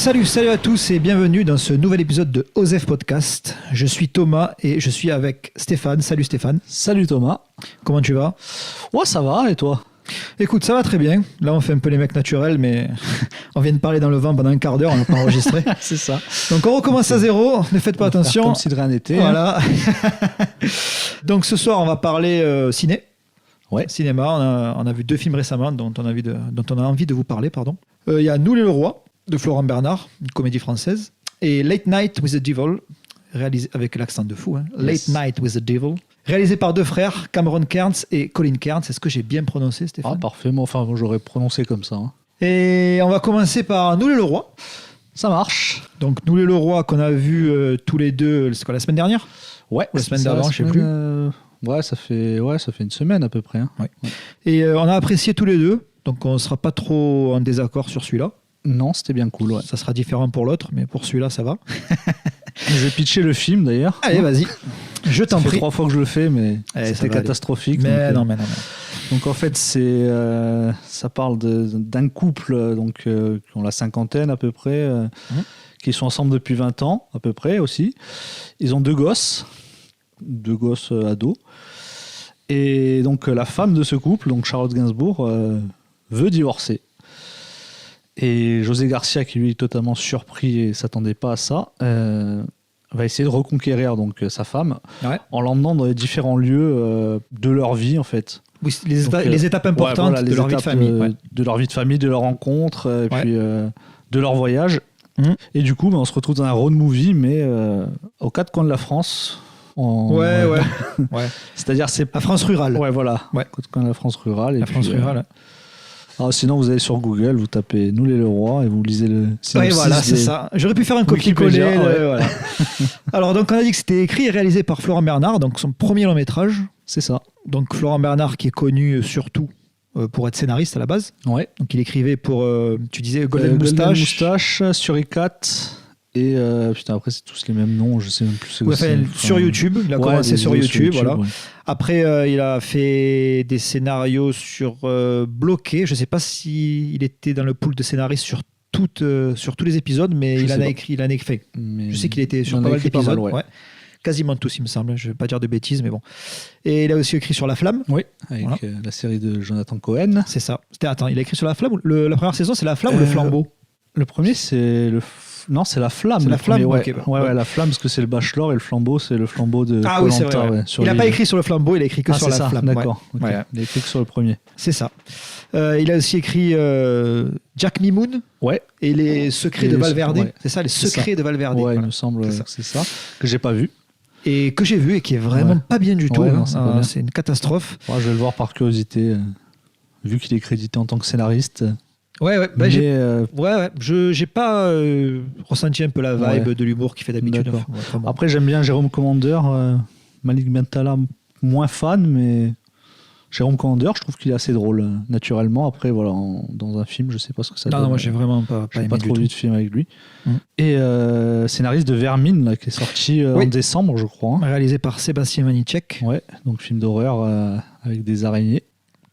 Salut à tous et bienvenue dans ce nouvel épisode de OSEF Podcast. Je suis Thomas et je suis avec Stéphane. Salut Stéphane. Salut Thomas. Comment tu vas ? Ouais, ça va, et toi ? Écoute, ça va très bien. Là, on fait un peu les mecs naturels, mais on vient de parler dans le vent pendant un quart d'heure, on n'a pas enregistré. C'est ça. Donc on recommence à zéro, ne faites pas attention. Comme si de rien n'était. Voilà. Donc ce soir, on va parler ciné. Ouais. Cinéma, on a vu deux films récemment dont on a envie de vous parler. Il y a Nous les Leroy de Florent Bernard, une comédie française, et Late Night with the Devil, réalisé avec l'accent de fou, hein. Late Night with the Devil, réalisé par deux frères, Cameron Kearns et Colin Kearns. Est-ce que j'ai bien prononcé, Stéphane ? Ah, parfait. Moi, j'aurais prononcé comme ça. Hein. Et on va commencer par Nous les Leroy. Ça marche. Donc Nous les Leroy qu'on a vu tous les deux, c'est quoi, la semaine dernière ? Ouais. Ou la semaine d'avant, je sais plus. Ouais, ça fait une semaine à peu près. Hein. Ouais. Et on a apprécié tous les deux, donc on ne sera pas trop en désaccord sur celui-là. Non, c'était bien cool. Ouais. Ça sera différent pour l'autre, mais pour celui-là, ça va. Je vais pitcher le film d'ailleurs. Allez, vas-y. Je t'en prie. Ça fait 3 fois que je le fais, mais allez, c'était catastrophique. Mais non. Donc en fait, ça parle d'un couple qui ont la cinquantaine à peu près, qui sont ensemble depuis 20 ans à peu près aussi. Ils ont deux gosses ados. Et donc la femme de ce couple, donc Charlotte Gainsbourg, veut divorcer. Et José Garcia, qui lui est totalement surpris et ne s'attendait pas à ça, va essayer de reconquérir donc sa femme en l'emmenant dans les différents lieux de leur vie en fait. Oui, les étapes importantes de leur vie de famille. De leur vie de famille, de leur rencontre, et puis de leur voyage. Et du coup, on se retrouve dans un road movie, mais aux quatre coins de la France. Ouais. C'est-à-dire c'est la France rurale. Ouais, voilà. Ouais. Aux quatre coins de la France rurale. La France rurale. Alors, sinon, vous allez sur Google, vous tapez Nous les Leroy et vous lisez le synopsis. Oui, voilà, c'est ça. J'aurais pu faire un copier-coller. Voilà. Alors, donc, on a dit que c'était écrit et réalisé par Florent Bernard, donc son premier long métrage. C'est ça. Donc, Florent Bernard qui est connu surtout pour être scénariste à la base. Ouais. Donc, il écrivait pour, tu disais, Golden Moustache, Suricat. Et après, c'est tous les mêmes noms, je sais même plus. Sur YouTube, il a commencé sur YouTube, voilà. Ouais. Après, il a fait des scénarios sur Bloqué. Je ne sais pas s'il était dans le pool de scénaristes sur tous les épisodes, mais il en a écrit. Je sais qu'il était sur pas mal d'épisodes. Ouais. Quasiment tous, il me semble. Je ne vais pas dire de bêtises, mais bon. Et il a aussi écrit sur La Flamme. Oui, avec la série de Jonathan Cohen. C'est ça. Attends, il a écrit sur La Flamme. La première saison, c'est La Flamme ou Le Flambeau ? Le premier, c'est Non, c'est La Flamme. C'est La Flamme, ouais, La Flamme, parce que c'est le Bachelor, et le Flambeau, c'est le flambeau de Koh-Lanta. Oui, c'est vrai. Ouais. Il n'a pas écrit sur Le Flambeau, il a écrit que sur La Flamme. D'accord. Okay. Ouais. Il a écrit que sur le premier. C'est ça. Il a aussi écrit Jack Mimoun. Ouais. Et Les Secrets de Valverde. Ouais. C'est ça, Les Secrets de Valverde. Ouais, il me semble que c'est ça. Que j'ai pas vu. Et que j'ai vu et qui est vraiment pas bien du tout. Non, c'est une catastrophe. Ouais, je vais le voir par curiosité, vu qu'il est crédité en tant que scénariste. Ouais. J'ai pas ressenti un peu la vibe de l'humour qu'il fait d'habitude. Après, j'aime bien Jérôme Commander, Malik Bentala, moins fan, mais Jérôme Commander, je trouve qu'il est assez drôle naturellement. Après, voilà, dans un film, je sais pas ce que ça donne. Non, moi j'ai vraiment pas aimé pas trop vu de film avec lui. Et scénariste de Vermine, là, qui est sorti en décembre, je crois. Réalisé par Sébastien Manicek. Ouais, donc film d'horreur avec des araignées.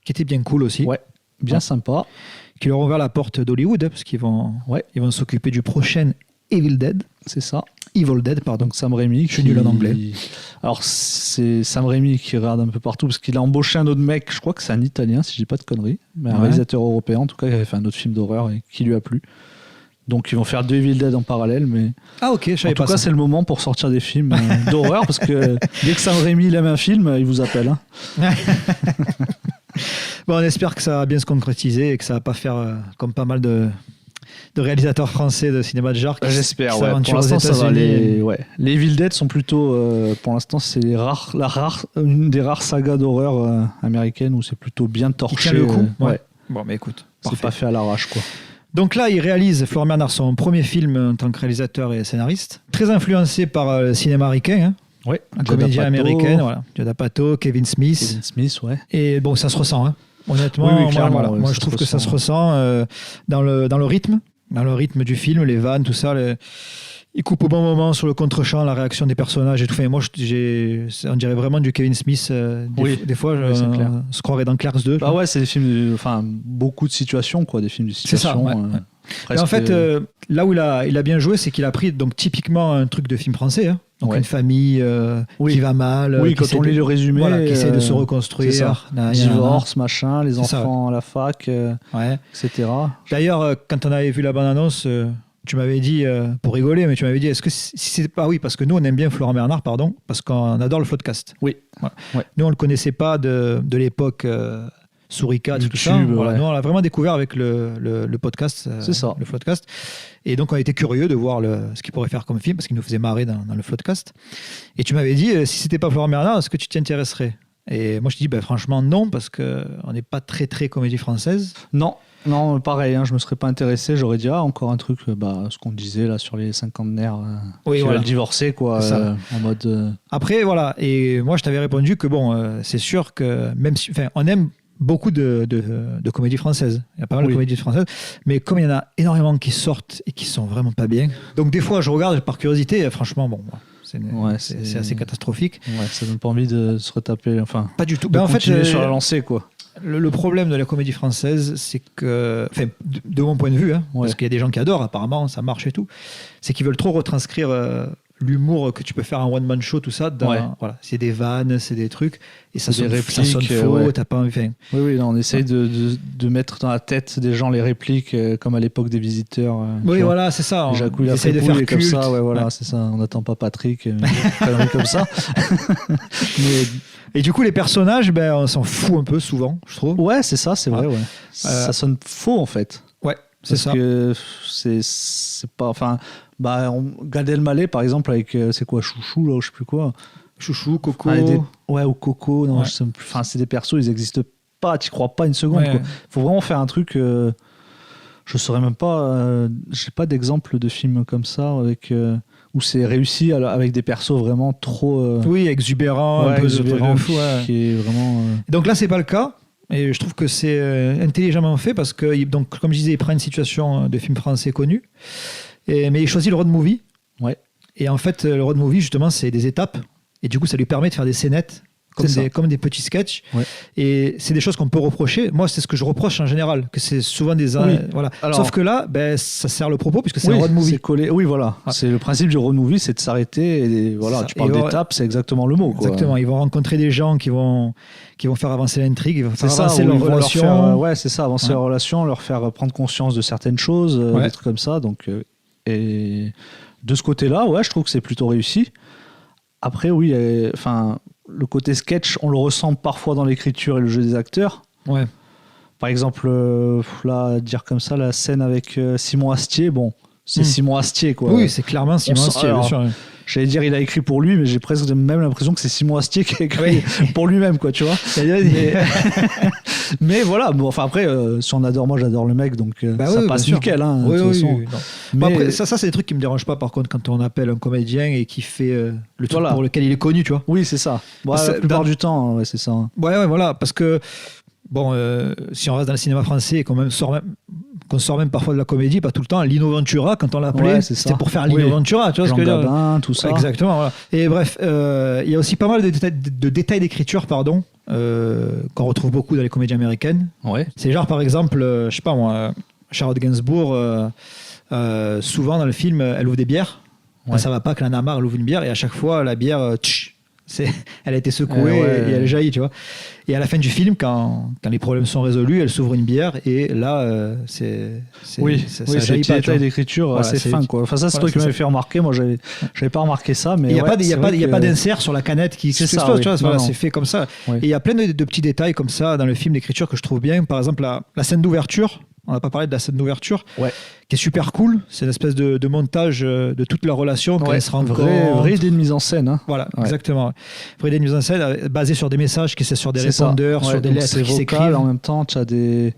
Qui était bien cool aussi. Ouais, bien sympa. Qui leur ont ouvert la porte d'Hollywood, parce qu'ils vont s'occuper du prochain Evil Dead. C'est ça. Evil Dead, pardon. Donc Sam Raimi. Je suis nul en anglais. Alors, c'est Sam Raimi qui regarde un peu partout, parce qu'il a embauché un autre mec, je crois que c'est un Italien, si je dis pas de conneries, mais un réalisateur européen, en tout cas, qui avait fait un autre film d'horreur et qui lui a plu. Donc, ils vont faire 2 Evil Dead en parallèle, mais... Ah, ok, je savais pas. En tout cas, c'est le moment pour sortir des films d'horreur, parce que dès que Sam Raimi aime un film, il vous appelle. Hein. Bon, on espère que ça va bien se concrétiser et que ça va pas faire comme pas mal de réalisateurs français de cinéma de genre. J'espère, ouais. Pour l'instant, ça va. Les Evil Dead sont plutôt, pour l'instant, c'est une des rares sagas d'horreur américaines où c'est plutôt bien torché. Qui tient le coup. Ouais. Bon, mais écoute, c'est pas fait à l'arrache, quoi. Donc là, il réalise, Florent Bernard, son premier film en tant que réalisateur et scénariste. Très influencé par le cinéma américain. Hein. Ouais. La comédie américaine, voilà. Judd Apatow, Kevin Smith. Ouais. Et bon, ça se ressent, hein. Honnêtement, oui, clairement, moi je trouve que ça se ressent dans le rythme. Dans le rythme du film, les vannes, tout ça. Il coupe au bon moment sur le contre-champ, la réaction des personnages et tout. Enfin, moi, on dirait vraiment du Kevin Smith. Des fois, je croirais dans Clerks 2. Bah ouais, c'est des films, beaucoup de situations, quoi, des films de situation. C'est ça, ouais. En fait, là où il a bien joué, c'est qu'il a pris donc typiquement un truc de film français. Hein. Donc une famille qui va mal. Oui, quand on lit le résumé. Voilà, qui essaie de se reconstruire. Divorce, machin, les enfants à la fac, etc. D'ailleurs, quand on avait vu la bande-annonce, tu m'avais dit, pour rigoler, mais tu m'avais dit, est-ce que si c'est pas... Oui, parce que nous, on aime bien Florent Bernard, pardon, parce qu'on adore le Floodcast. Oui. Voilà. Ouais. Nous, on le connaissait pas de l'époque... Souricat, tout ça. Voilà. Nous, on l'a vraiment découvert avec le podcast, c'est ça. Le Floodcast. Et donc, on était curieux de voir ce qu'il pourrait faire comme film, parce qu'il nous faisait marrer dans le Floodcast. Et tu m'avais dit, si c'était pas Florent Bernard, est-ce que tu t'y intéresserais? Et moi, je te dis, franchement, non, parce qu'on n'est pas très, très comédie française. Non, pareil, je me serais pas intéressé. J'aurais dit, encore un truc, ce qu'on disait là sur les cinquantenaires qui veulent divorcer, quoi, en mode... Après, voilà. Et moi, je t'avais répondu que, c'est sûr que même si... on aime beaucoup de comédies françaises. Il y a pas mal de comédies françaises, mais comme il y en a énormément qui sortent et qui sont vraiment pas bien, donc des fois je regarde par curiosité, franchement, c'est assez catastrophique. Ouais, ça donne pas envie de se retaper, pas du tout. En fait, sur la lancée, quoi. Le problème de la comédie française, c'est que, de mon point de vue, parce qu'il y a des gens qui adorent, apparemment, ça marche et tout, c'est qu'ils veulent trop retranscrire l'humour que tu peux faire en one-man show, tout ça, voilà, c'est des vannes, c'est des trucs, et ça sonne faux, t'as pas envie. Oui, là, on essaye de mettre dans la tête des gens les répliques, comme à l'époque des Visiteurs. Voilà, c'est ça. Jacouille on essaye de faire comme ça, c'est ça. On n'attend pas Patrick, comme ça. Et du coup, les personnages, on s'en fout un peu souvent, je trouve. Ouais, c'est ça, c'est vrai. Ouais. Ça sonne faux, en fait. Ouais, c'est ça. Parce que c'est pas... Gad Elmaleh, par exemple, avec c'est quoi, Chouchou, là, je sais plus quoi. Chouchou, Coco. Ou Coco, non, je sais plus. C'est des persos, ils n'existent pas, tu crois pas une seconde. Il faut vraiment faire un truc. Je saurais même pas. J'ai pas d'exemple de film comme ça avec où c'est réussi avec des persos vraiment trop. Exubérants, un peu exubérants, qui est vraiment. Donc là, c'est pas le cas. Et je trouve que c'est intelligemment fait parce que, donc, comme je disais, il prend une situation de film français connu. Mais il choisit le road movie. Ouais. Et en fait, le road movie, justement, c'est des étapes. Et du coup, ça lui permet de faire des scénettes comme des petits sketchs. Ouais. Et c'est des choses qu'on peut reprocher. Moi, c'est ce que je reproche en général, que c'est souvent des... Voilà. Alors, sauf que là, ça sert le propos, puisque c'est un road movie. C'est collé. Oui, voilà. Ah. C'est le principe du road movie, c'est de s'arrêter. Et voilà, tu parles d'étapes, c'est exactement le mot. Exactement. Ils vont rencontrer des gens qui vont faire avancer l'intrigue, ils vont faire avancer leur relation. C'est ça, avancer leur relation, leur faire prendre conscience de certaines choses, des trucs comme ça. Donc... Et de ce côté-là, je trouve que c'est plutôt réussi. Après, le côté sketch, on le ressent parfois dans l'écriture et le jeu des acteurs. Ouais. Par exemple, là, dire comme ça, la scène avec Simon Astier, c'est Simon Astier, quoi. Oui, c'est clairement Simon Astier, bien sûr. J'allais dire, il a écrit pour lui, mais j'ai presque même l'impression que c'est Simon Astier qui a écrit pour lui-même, quoi, tu vois. Mais voilà, après, si on adore, moi j'adore le mec, donc ça passe nickel. De toute façon. Mais après, ça, c'est des trucs qui me dérangent pas, par contre, quand on appelle un comédien et qui fait le truc pour lequel il est connu, tu vois. Oui, c'est ça. La plupart du temps, c'est ça. Ouais, voilà, parce que, si on reste dans le cinéma français et qu'on sort même parfois de la comédie, pas tout le temps, Lino Ventura, quand on l'appelait, c'était pour faire Lino Ventura, tu vois. Jean Gabin, tout ça. Exactement, voilà. Et bref, il y a aussi pas mal de détails d'écriture, qu'on retrouve beaucoup dans les comédies américaines. Ouais. C'est genre, par exemple, je sais pas moi, Charlotte Gainsbourg, souvent dans le film, elle ouvre des bières. Quand ça va pas, que la Namar, elle ouvre une bière, et à chaque fois, la bière, elle a été secouée et elle jaillit, tu vois. Et à la fin du film, quand les problèmes sont résolus, elle s'ouvre une bière et là, c'est un détail d'écriture assez fin, quoi. Enfin, ça, c'est toi qui m'avais fait remarquer. Moi, j'avais pas remarqué ça, mais il y a pas d'insert sur la canette qui explose, tu vois. C'est fait comme ça. Et il y a plein de petits détails comme ça dans le film d'écriture que je trouve bien. Par exemple, la scène d'ouverture. On n'a pas parlé de la scène d'ouverture, qui est super cool. C'est une espèce de montage de toute la relation quand elle se rencontre. Vraie idée de mise en scène. Voilà, exactement. Vraie idée de mise en scène basée sur des messages, qui c'est sur des répondeurs, sur des lettres qui s'écrivent. En même temps, tu as des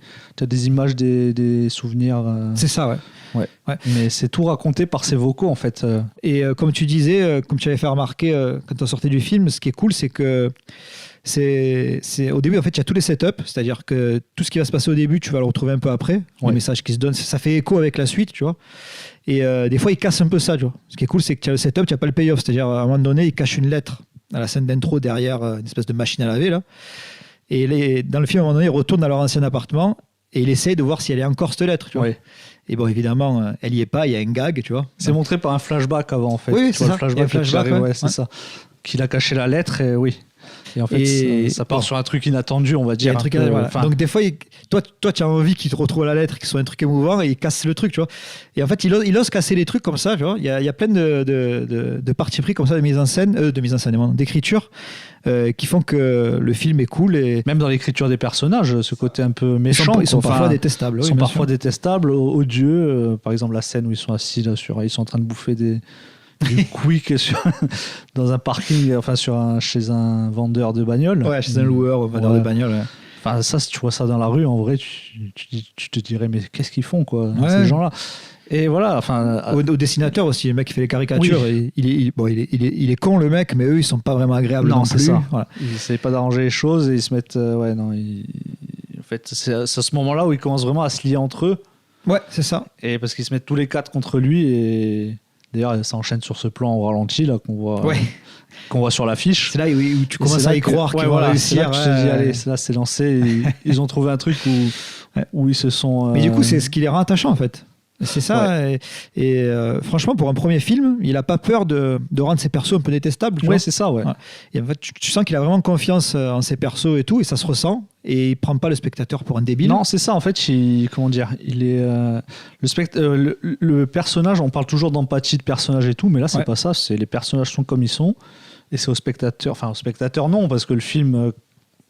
images, des souvenirs. C'est ça, ouais. Mais c'est tout raconté par ses vocaux, en fait. Et comme tu disais, comme tu avais fait remarquer quand on sortait du film, ce qui est cool, c'est que c'est au début, en fait, il y a tous les setups, c'est-à-dire que tout ce qui va se passer au début, tu vas le retrouver un peu après, le message qui se donne, ça fait écho avec la suite, tu vois. Et des fois, il casse un peu ça, tu vois. Ce qui est cool, c'est que tu as le setup, tu n'as pas le payoff, c'est-à-dire à un moment donné, il cache une lettre à la scène d'intro derrière une espèce de machine à laver, là. Et dans le film, à un moment donné, il retourne dans leur ancien appartement et il essaye de voir si elle est encore cette lettre, tu vois. Et bon, évidemment, elle y est pas, il y a un gag, tu vois. C'est montré par un flashback avant, en fait. Oui, c'est ça. Le flashback, c'est ça. Qu'il a caché la lettre, et oui. Et en fait, ça part sur un truc inattendu, on va dire. Voilà. Donc des fois, toi, tu as envie qu'il te retrouve la lettre, qu'il soit un truc émouvant, et il casse le truc, tu vois. Et en fait, il ose casser les trucs comme ça, tu vois. Il y a plein de parties pris comme ça, de mise en scène, d'écriture, qui font que le film est cool. Et même dans l'écriture des personnages, ce côté un peu méchant. Ils sont parfois détestables. Ils sont parfois détestables, odieux. Par exemple, la scène où ils sont assis là, ils sont en train de bouffer du quick dans un parking, chez un vendeur de bagnole. Ouais, chez un loueur, vendeur de bagnole. Ouais. Enfin, ça, si tu vois ça dans la rue, en vrai, tu te dirais, mais qu'est-ce qu'ils font, quoi, ces gens-là? Et voilà, au dessinateur aussi, le mec qui fait les caricatures, il est con, le mec, mais eux, ils sont pas vraiment agréables non plus. C'est ça. Voilà. Ils essayent pas d'arranger les choses et ils se mettent. En fait, c'est à ce moment-là où ils commencent vraiment à se lier entre eux. Ouais, c'est ça. Et parce qu'ils se mettent tous les quatre contre lui et. D'ailleurs, ça enchaîne sur ce plan au ralenti là, qu'on voit sur l'affiche. C'est là où tu commences à y croire qu'ils vont réussir. C'est là que je te dis, allez, là c'est lancé. Ils ont trouvé un truc où ils se sont... Mais du coup, c'est ce qui les rend attachants en fait. C'est ça. Ouais. Et franchement, pour un premier film, il n'a pas peur de rendre ses persos un peu détestables. Ouais, c'est ça, ouais. Et en fait, tu sens qu'il a vraiment confiance en ses persos et tout, et ça se ressent. Et il prend pas le spectateur pour un débile. Non, c'est ça. En fait, il est le personnage. On parle toujours d'empathie de personnage et tout, mais là, c'est pas ça. C'est les personnages sont comme ils sont, et c'est au spectateur. Enfin, au spectateur non, parce que le film.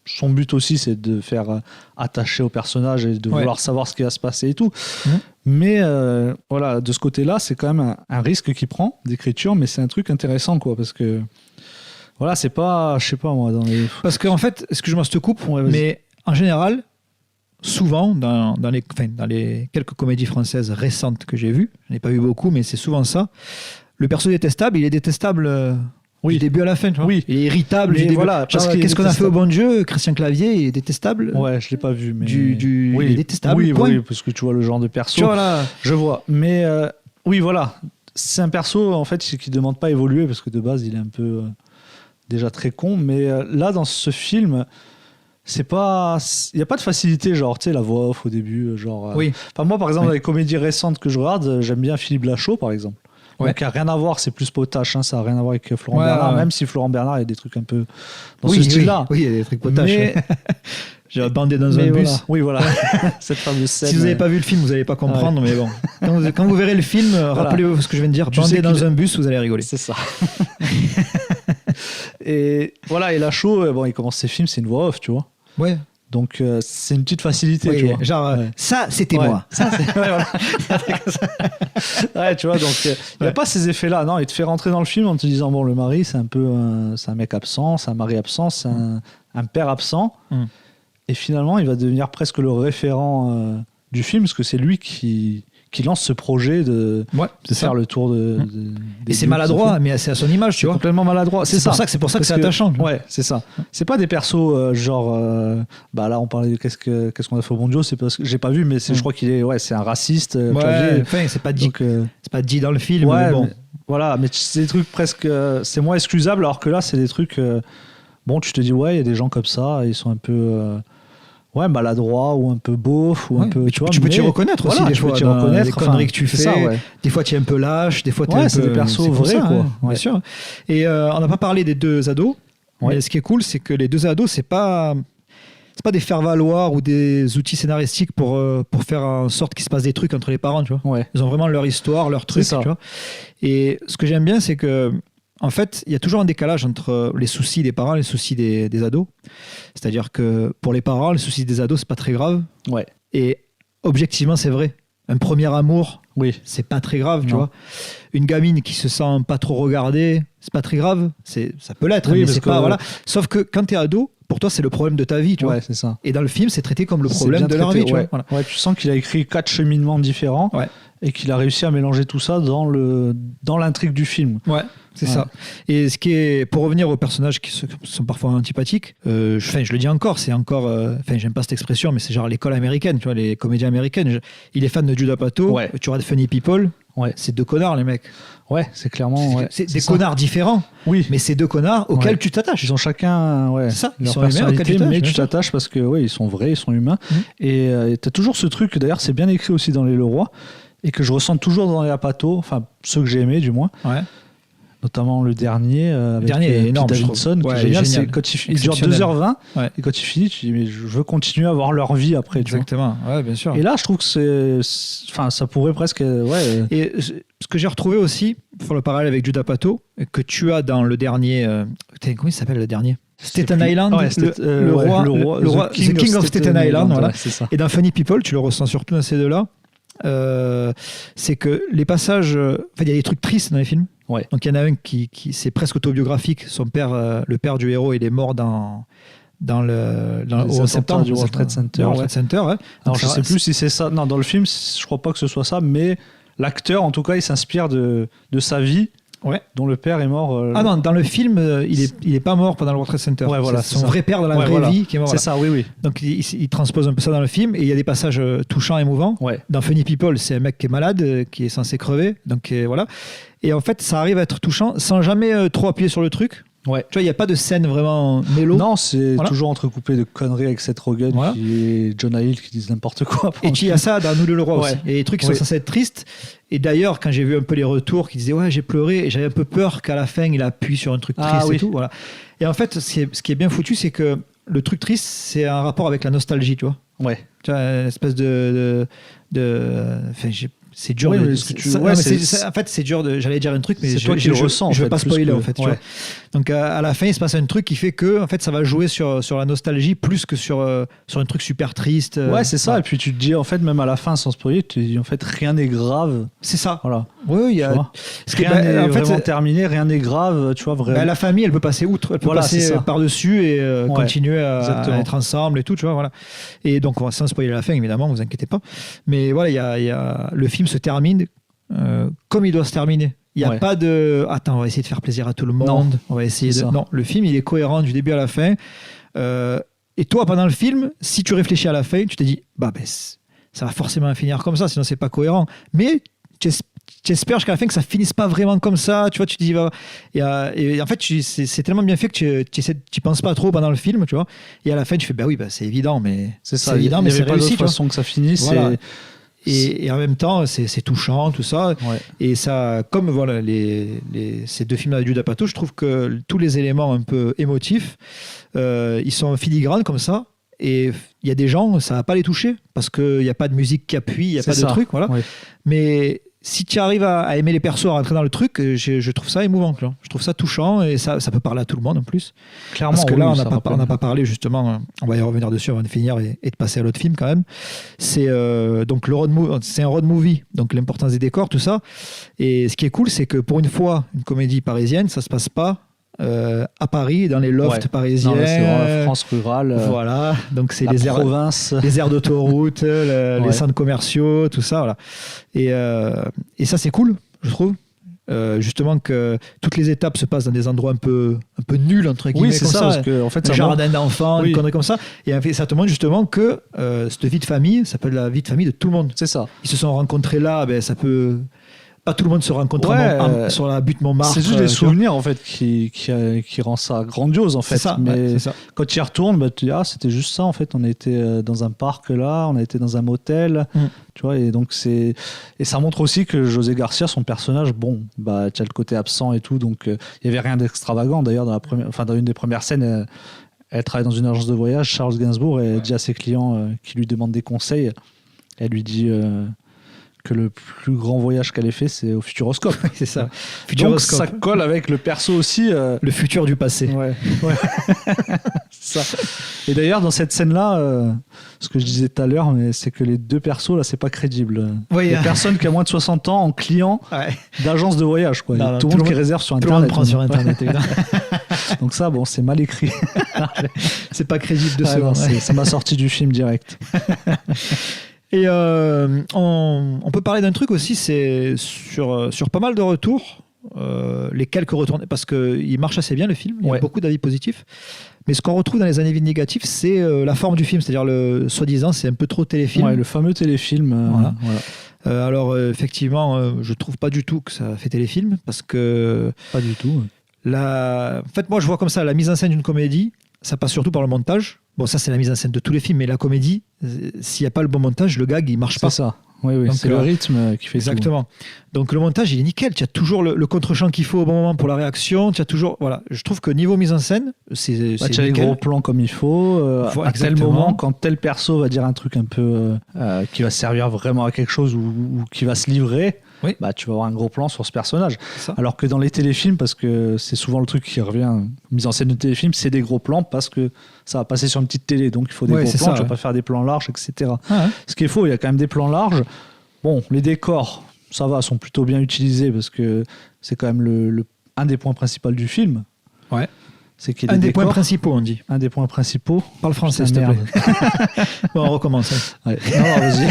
Son but aussi, c'est de faire attacher au personnage et de vouloir savoir ce qui va se passer et tout. Mais voilà, de ce côté-là, c'est quand même un risque qu'il prend d'écriture, mais c'est un truc intéressant, quoi, parce que voilà, c'est pas, je sais pas moi, dans les... Parce qu'en fait, excuse-moi, je te coupe, mais en général, souvent, dans les quelques comédies françaises récentes que j'ai vues, je n'ai pas vu beaucoup, mais c'est souvent ça, le perso détestable, il est détestable... Du début à la fin, tu vois. Oui. Il est irritable. Voilà, qu'est-ce qu'on a fait au bon Dieu? Christian Clavier est détestable. Ouais, je l'ai pas vu, mais il est détestable. Oui, parce que tu vois le genre de perso. Voilà. Je vois, mais oui, voilà, c'est un perso en fait qui demande pas à évoluer parce que de base il est un peu déjà très con, mais là dans ce film. Il n'y a pas de facilité, genre, tu sais, la voix off au début, genre... Enfin, moi, par exemple, dans les comédies récentes que je regarde, j'aime bien Philippe Lachaud, par exemple. Donc, il n'y a rien à voir, c'est plus potache, ça n'a rien à voir avec Florent Bernard, même si Florent Bernard, il y a des trucs un peu dans ce style-là. Oui, il y a des trucs potaches. Mais... J'ai bandé dans un bus. Voilà. Cette fameuse scène. Si vous n'avez pas vu le film, vous n'allez pas comprendre, mais bon. Quand vous verrez le film, rappelez-vous ce que je viens de dire, bandé dans un bus, vous allez rigoler. C'est ça. Et voilà, et Lachaud, il commence ses films, c'est une voix off, tu vois. Ouais. Donc c'est une petite facilité, tu vois. Genre, ça, c'était moi. Ça, voilà. Tu vois, donc il n'y a pas ces effets-là. Non, il te fait rentrer dans le film en te disant, bon, le mari, c'est un peu c'est un mec absent, c'est un mari absent, c'est un père absent. Et finalement, il va devenir presque le référent du film, parce que c'est lui qui lance ce projet de faire le tour et c'est maladroit, mais c'est à son image, tu vois. Complètement maladroit. C'est pour ça que c'est attachant. Ouais, c'est ça. C'est pas des persos genre. Là, on parlait de qu'est-ce qu'on a fait au bon Dieu. C'est parce que j'ai pas vu, mais je crois qu'il est. C'est un raciste. C'est pas dit. C'est pas dit dans le film. Mais bon. Voilà, mais c'est des trucs presque. C'est moins excusable, alors que là, c'est des trucs. Tu te dis, il y a des gens comme ça, ils sont un peu. Maladroit ou un peu beauf ou un peu, tu peux t'y reconnaître aussi des fois dans les conneries que tu fais. Des fois tu es un peu lâche, des fois tu es un peu... c'est des persos vrais, quoi. Bien sûr. Et on n'a pas parlé des deux ados, mais ce qui est cool, c'est que les deux ados, c'est pas des faire-valoir ou des outils scénaristiques pour faire en sorte qu'il se passe des trucs entre les parents, tu vois. Ils ont vraiment leur histoire, leur truc, tu vois. Et ce que j'aime bien, c'est que en fait, il y a toujours un décalage entre les soucis des parents et les soucis des ados. C'est-à-dire que pour les parents, les soucis des ados, c'est pas très grave. Et objectivement, c'est vrai. Un premier amour, c'est pas très grave, tu vois. Une gamine qui se sent pas trop regardée, c'est pas très grave. Ça peut l'être, mais c'est pas... Voilà. Sauf que quand t'es ado, pour toi, c'est le problème de ta vie, tu vois. C'est ça. Et dans le film, c'est traité comme le problème de leur vie, tu vois. Voilà. Tu sens qu'il a écrit 4 cheminements différents et qu'il a réussi à mélanger tout ça dans l'intrigue du film. C'est ça. Et ce qui est, pour revenir aux personnages qui sont parfois antipathiques, je le dis encore, c'est encore, j'aime pas cette expression, mais c'est genre l'école américaine, tu vois, les comédiens américaines. Il est fan de Judd Apatow, tu regardes Funny People, c'est deux connards, les mecs. C'est clairement. C'est des connards différents, mais c'est deux connards auxquels tu t'attaches. Ils ont chacun leur personnalité, mais tu t'attaches parce que ils sont vrais, ils sont humains. Et tu as toujours ce truc, d'ailleurs, c'est bien écrit aussi dans Les Leroy. et que je ressens toujours dans les Apatow, enfin ceux que j'ai aimés du moins. Ouais. Notamment le dernier avec est énorme, Pete Davidson, qui est génial. C'est quand il dure 2h20 et quand il finit, tu dis mais je veux continuer à voir leur vie après. Exactement, ouais, bien sûr. Et là, je trouve que ça pourrait presque. Et ce que j'ai retrouvé aussi, pour le parallèle avec Judd Apatow, que tu as dans le dernier. Comment il s'appelle le dernier? Staten Island, le roi, The King of Staten Island, voilà. Ça. Et dans Funny People, tu le ressens surtout dans ces deux-là. C'est que les passages, il y a des trucs tristes dans les films. Ouais. Donc il y en a un qui c'est presque autobiographique. Son père, le père du héros, il est mort dans au septembre du World Trade Center. Ouais. Alors je sais plus si c'est ça. Non, dans le film, je crois pas que ce soit ça, mais l'acteur, en tout cas, il s'inspire de sa vie. Ouais. Dont le père est mort. Ah non, dans le film, il est pas mort pendant le World Trade Center. Ouais, voilà, c'est son vrai père dans la vraie vie qui est mort. C'est ça, oui. Donc il transpose un peu ça dans le film et il y a des passages touchants, émouvants. Ouais. Dans Funny People, c'est un mec qui est malade, qui est censé crever. Donc voilà. Et en fait, ça arrive à être touchant sans jamais trop appuyer sur le truc. Ouais. Tu vois, il n'y a pas de scène vraiment mélo. Non, c'est toujours entrecoupé de conneries avec Seth Rogen et Jonah Hill qui disent n'importe quoi. Et il y a ça dans Nous le roi aussi. Et les trucs qui sont censés être tristes. Et d'ailleurs, quand j'ai vu un peu les retours qui disaient ouais, j'ai pleuré, et j'avais un peu peur qu'à la fin, il appuie sur un truc triste et tout. Voilà. Et en fait, ce qui est bien foutu, c'est que le truc triste, c'est un rapport avec la nostalgie, tu vois. Ouais. Tu vois, une espèce c'est dur. En fait, c'est dur. J'allais dire un truc, mais c'est toi qui le ressens. Je veux pas spoiler en fait. Tu vois. Donc à la fin, il se passe un truc qui fait que en fait, ça va jouer sur la nostalgie plus que sur un truc super triste. Ouais, c'est ça. Et puis tu te dis en fait, même à la fin, sans spoiler, tu te dis en fait, rien n'est grave. C'est ça. Voilà. Oui, il y a. Rien n'est vraiment terminé, rien n'est grave. Tu vois vraiment. La famille, elle peut passer outre, elle peut passer par-dessus et continuer à être ensemble et tout. Tu vois, voilà. Et donc, sans spoiler la fin, évidemment, vous inquiétez pas. Mais voilà, il y a le film se termine comme il doit se terminer. Il n'y a pas de attends, on va essayer de faire plaisir à tout le monde. Non, on va essayer de. Non, le film il est cohérent du début à la fin. Et toi, pendant le film, si tu réfléchis à la fin, tu te dis ça va forcément finir comme ça, sinon c'est pas cohérent. Mais tu espères jusqu'à la fin que ça finisse pas vraiment comme ça. Tu vois, tu te dis et en fait c'est tellement bien fait que tu penses pas trop pendant le film, tu vois. Et à la fin tu fais c'est évident, mais c'est ça. Il y avait pas d'autre façon que ça finisse. Voilà. Et en même temps, c'est touchant, tout ça. Ouais. Et ça, comme voilà, ces deux films de Judd Apatow, je trouve que tous les éléments un peu émotifs, ils sont filigranes comme ça. Et il y a des gens, ça va pas les toucher parce qu'il n'y a pas de musique qui appuie, il n'y a pas de truc. Voilà. Ouais. Mais si tu arrives à aimer les persos, à rentrer dans le truc, je trouve ça émouvant. Là. Je trouve ça touchant et ça peut parler à tout le monde en plus. Clairement. Parce que là, on n'a pas parlé justement, on va y revenir dessus avant de finir et de passer à l'autre film quand même. C'est donc c'est un road movie, donc l'importance des décors, tout ça. Et ce qui est cool, c'est que pour une fois, une comédie parisienne, ça se passe pas à Paris, dans les lofts parisiens. C'est vraiment la France rurale. Voilà, donc c'est les aires d'autoroute, les centres commerciaux, tout ça. Voilà. Et ça, c'est cool, je trouve. Justement que toutes les étapes se passent dans des endroits un peu nuls entre guillemets. Oui, c'est ça, parce que en fait, un jardin d'enfants, une connerie comme ça. Et ça te montre justement que cette vie de famille, ça s'appelle la vie de famille de tout le monde. C'est ça. Ils se sont rencontrés là, ça peut. Pas tout le monde se rencontre sur la butte Montmartre. C'est juste les souvenirs en fait qui rend ça grandiose en fait. C'est ça, mais c'est ça. Quand tu y retournes, tu dis c'était juste ça en fait. On a été dans un parc là, on a été dans un motel, tu vois. Et donc et ça montre aussi que José Garcia, son personnage, tu as le côté absent et tout, donc il y avait rien d'extravagant. D'ailleurs dans une des premières scènes, elle travaille dans une agence de voyage, Charles Gainsbourg, et elle dit à ses clients qui lui demandent des conseils, elle lui dit que le plus grand voyage qu'elle ait fait, c'est au Futuroscope. C'est ça. Donc ça colle avec le perso aussi. Le futur du passé. Ouais. Ça. Et d'ailleurs, dans cette scène-là, ce que je disais tout à l'heure, c'est que les deux persos, là, c'est pas crédible. Il y a personne qui a moins de 60 ans en client d'agence de voyage. Quoi. Non, tout le monde qui réserve sur Internet. Tout le monde prend sur Internet, évidemment. Donc ça, c'est mal écrit. C'est pas crédible de seconde. Ça m'a sorti du film direct. Et on peut parler d'un truc aussi, c'est sur pas mal de retours, les quelques retours, parce qu'il marche assez bien le film, il y a beaucoup d'avis positifs, mais ce qu'on retrouve dans les avis négatifs, c'est la forme du film, c'est-à-dire soi-disant c'est un peu trop téléfilm. Le fameux téléfilm. Voilà. Alors effectivement, je trouve pas du tout que ça fait téléfilm, parce que... Pas du tout. En fait, moi je vois comme ça, la mise en scène d'une comédie, ça passe surtout par le montage. Bon, ça, c'est la mise en scène de tous les films, mais la comédie, s'il n'y a pas le bon montage, le gag, il marche pas. C'est ça. Oui, Donc, c'est le rythme qui fait exactement. Donc le montage, il est nickel. Tu as toujours le contre-champ qu'il faut au bon moment pour la réaction. Tu as toujours, voilà. Je trouve que niveau mise en scène, c'est tu as les gros plans comme il faut. À tel moment, quand tel perso va dire un truc un peu qui va servir vraiment à quelque chose ou qui va se livrer, oui. Bah, tu vas avoir un gros plan sur ce personnage. Alors que dans les téléfilms, parce que c'est souvent le truc qui revient, mise en scène de téléfilm, c'est des gros plans parce que ça va passer sur une petite télé. Donc il faut des gros plans, tu vas pas faire des plans larges, etc. Ah ouais. Ce qu'il faut, il y a quand même des plans larges. Bon, les décors, ça va, sont plutôt bien utilisés parce que c'est quand même un des points principaux du film. Ouais. C'est qu'il y a un des points principaux, on dit. Un des points principaux. Parle français, s'il te plaît. Bon, on recommence. Ouais. Non, vas-y.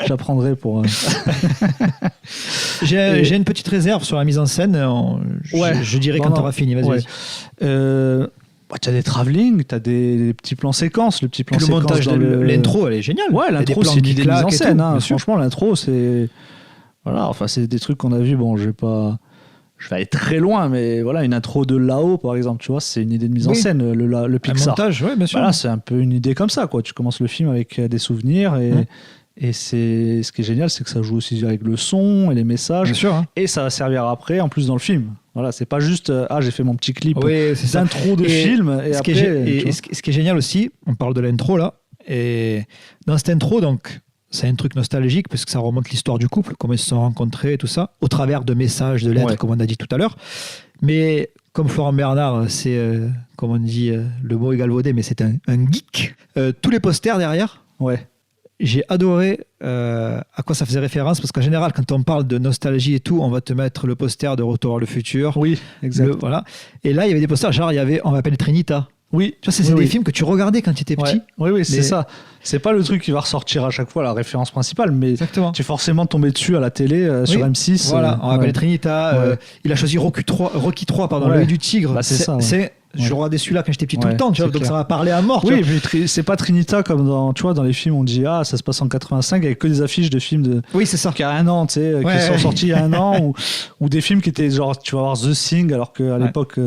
J'apprendrai pour. J'ai une petite réserve sur la mise en scène. Je dirais quand tu auras fini. Vas-y. Ouais. Tu as des travelling, tu as des petits plans séquences. Le petit plan séquence montage de l'intro, elle est géniale. Ouais, l'intro, c'est une idée de mise en scène. Hein. Franchement, l'intro, c'est. Voilà, enfin, c'est des trucs qu'on a vus. Bon, je vais aller très loin, mais voilà, une intro de Lao, par exemple, tu vois, c'est une idée de mise en scène, le Pixar. Un montage, oui, bien sûr. Voilà, c'est un peu une idée comme ça, quoi. Tu commences le film avec des souvenirs et c'est ce qui est génial, c'est que ça joue aussi avec le son et les messages. Bien sûr, hein. Et ça va servir après, en plus, dans le film. Voilà, c'est pas juste j'ai fait mon petit clip d'intro de film et après. Ce qui est génial aussi, on parle de l'intro là, et dans cette intro, donc. C'est un truc nostalgique parce que ça remonte l'histoire du couple, comment ils se sont rencontrés et tout ça, au travers de messages, de lettres, comme on a dit tout à l'heure. Mais comme Florent Bernard, c'est, comme on dit, le mot est galvaudé, mais c'est un geek. Tous les posters derrière, j'ai adoré à quoi ça faisait référence parce qu'en général, quand on parle de nostalgie et tout, on va te mettre le poster de Retour vers le futur. Oui, exact. Voilà. Et là, il y avait des posters, genre, on m'appelle Trinita. Oui, tu vois, c'est des films que tu regardais quand tu étais petit. Oui, c'est ça. C'est pas le truc qui va ressortir à chaque fois, la référence principale, mais tu es forcément tombé dessus à la télé sur M6. Voilà, on m'appelle Trinita. Il a choisi Rocky 3, l'œil du tigre. Bah, c'est ça. Je regardais celui-là quand j'étais petit tout le temps, tu vois, donc ça m'a parlé à mort. Oui, mais c'est pas Trinita comme dans les films, on dit ça se passe en 85 avec que des affiches de films c'est ça. Qui a un an, tu sais, qui sont sortis il y a un an, ou des films qui étaient genre, tu vas voir The Thing, alors qu'à l'époque.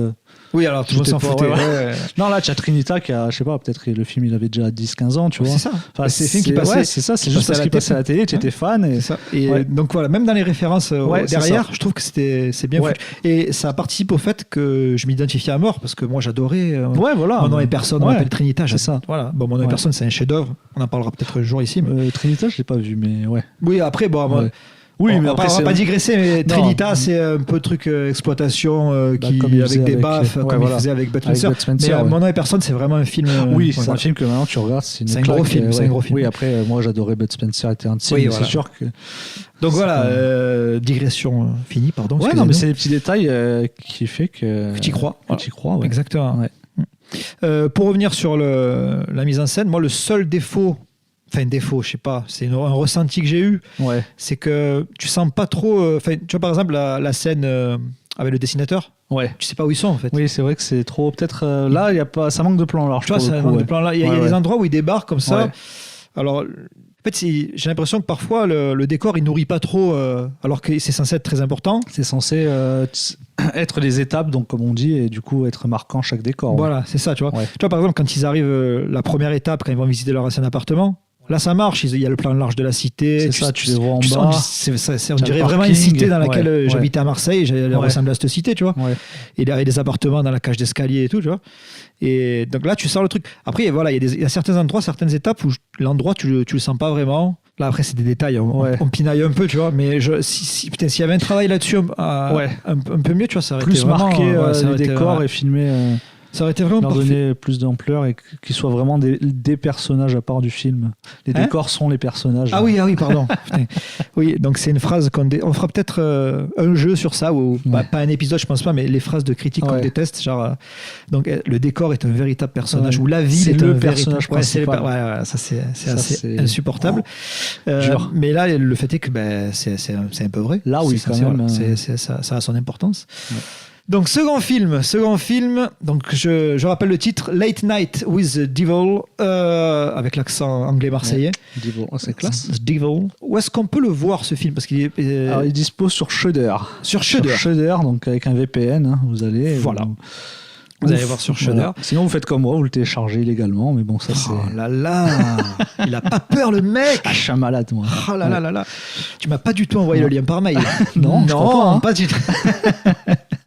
Oui, alors tout le monde s'en foutait. Non, là, tu as Trinita qui a, je sais pas, peut-être le film il avait déjà 10-15 ans, tu vois. C'est ça. Enfin, c'est film qui passait. C'est ça, c'est juste parce qu'il passait à la télé, tu étais fan. Et, ça. Et donc voilà, même dans les références derrière, je trouve que c'est bien foutu. Et ça participe au fait que je m'identifiais à mort parce que moi j'adorais. Mon nom est personne, on m'appelle Trinita. C'est ça. Voilà. Bon, mon nom est personne, c'est un chef-d'œuvre. On en parlera peut-être un jour ici. Trinita, je l'ai pas vu, mais ouais. Oui, après, bon. Oui, mais on va pas digresser, mais Trinita, c'est un peu de truc exploitation avec des baffes, comme il faisait avec Bud Spencer. Mais Mon nom et personne, c'est vraiment un film. C'est un film que maintenant tu regardes. C'est un gros film. Oui, après, moi j'adorais Bud Spencer et Terence Hill, c'est sûr que. Donc voilà, digression finie, pardon. Ouais, non, mais c'est des petits détails qui fait que. Tu y crois. Tu y crois, ouais. Exactement. Pour revenir sur la mise en scène, moi, le seul défaut. Enfin, défaut, je sais pas, c'est un ressenti que j'ai eu. C'est que tu sens pas trop. Tu vois, par exemple, la scène avec le dessinateur. Tu sais pas où ils sont en fait. Oui, c'est vrai que c'est trop. Peut-être là, y a pas, ça manque de plan large. Tu vois, ça manque de plan large. Il y a des endroits où ils débarquent comme ça. Alors, en fait, j'ai l'impression que parfois le décor il nourrit pas trop, alors que c'est censé être très important. C'est censé être des étapes, donc comme on dit, et du coup être marquant chaque décor. Voilà, c'est ça, tu vois. Tu vois, par exemple, quand ils arrivent, la première étape, quand ils vont visiter leur ancien appartement. Là, ça marche. Il y a le plan large de la cité. C'est ça, tu les vois en bas. On dirait vraiment une cité dans laquelle j'habitais à Marseille. Elle ressemble à cette cité, tu vois. Et il y a des appartements dans la cage d'escalier et tout, tu vois. Et donc là, tu sors le truc. Après, voilà, il y a certains endroits, certaines étapes où l'endroit, tu le sens pas vraiment. Là, après, c'est des détails. On pinaille un peu, tu vois. Mais s'il y avait un travail là-dessus un peu mieux, tu vois, ça aurait plus été marqué vraiment, les décors et filmé. Ça aurait été vraiment leur parfait. Donner plus d'ampleur et qu'ils soient vraiment des personnages à part du film. Les décors sont les personnages. Ah oui, pardon. Oui, donc c'est une phrase on fera peut-être un jeu sur ça, ou pas un épisode, je pense pas, mais les phrases de critique qu'on déteste, genre donc le décor est un véritable personnage, ou la ville est le personnage principal. Ça c'est assez insupportable. Mais là, le fait est que c'est un peu vrai. Là, oui, quand même. Ça a son importance. Donc second film, donc je rappelle le titre, Late Night with the Devil, avec l'accent anglais marseillais. Devil, c'est classe. Devil. Où est-ce qu'on peut le voir ce film? Parce qu'il il dispose sur Shudder. Sur Shudder. Donc avec un VPN, vous allez. Voilà. Vous allez voir sur Shudder. Voilà. Sinon, vous faites comme moi, vous le téléchargez illégalement, mais bon, ça c'est. Oh là là, il a pas peur le mec. Ah, je suis un malade, moi. Oh là là là là. Tu m'as pas du tout envoyé le lien par mail. Non, je crois pas, pas du tout.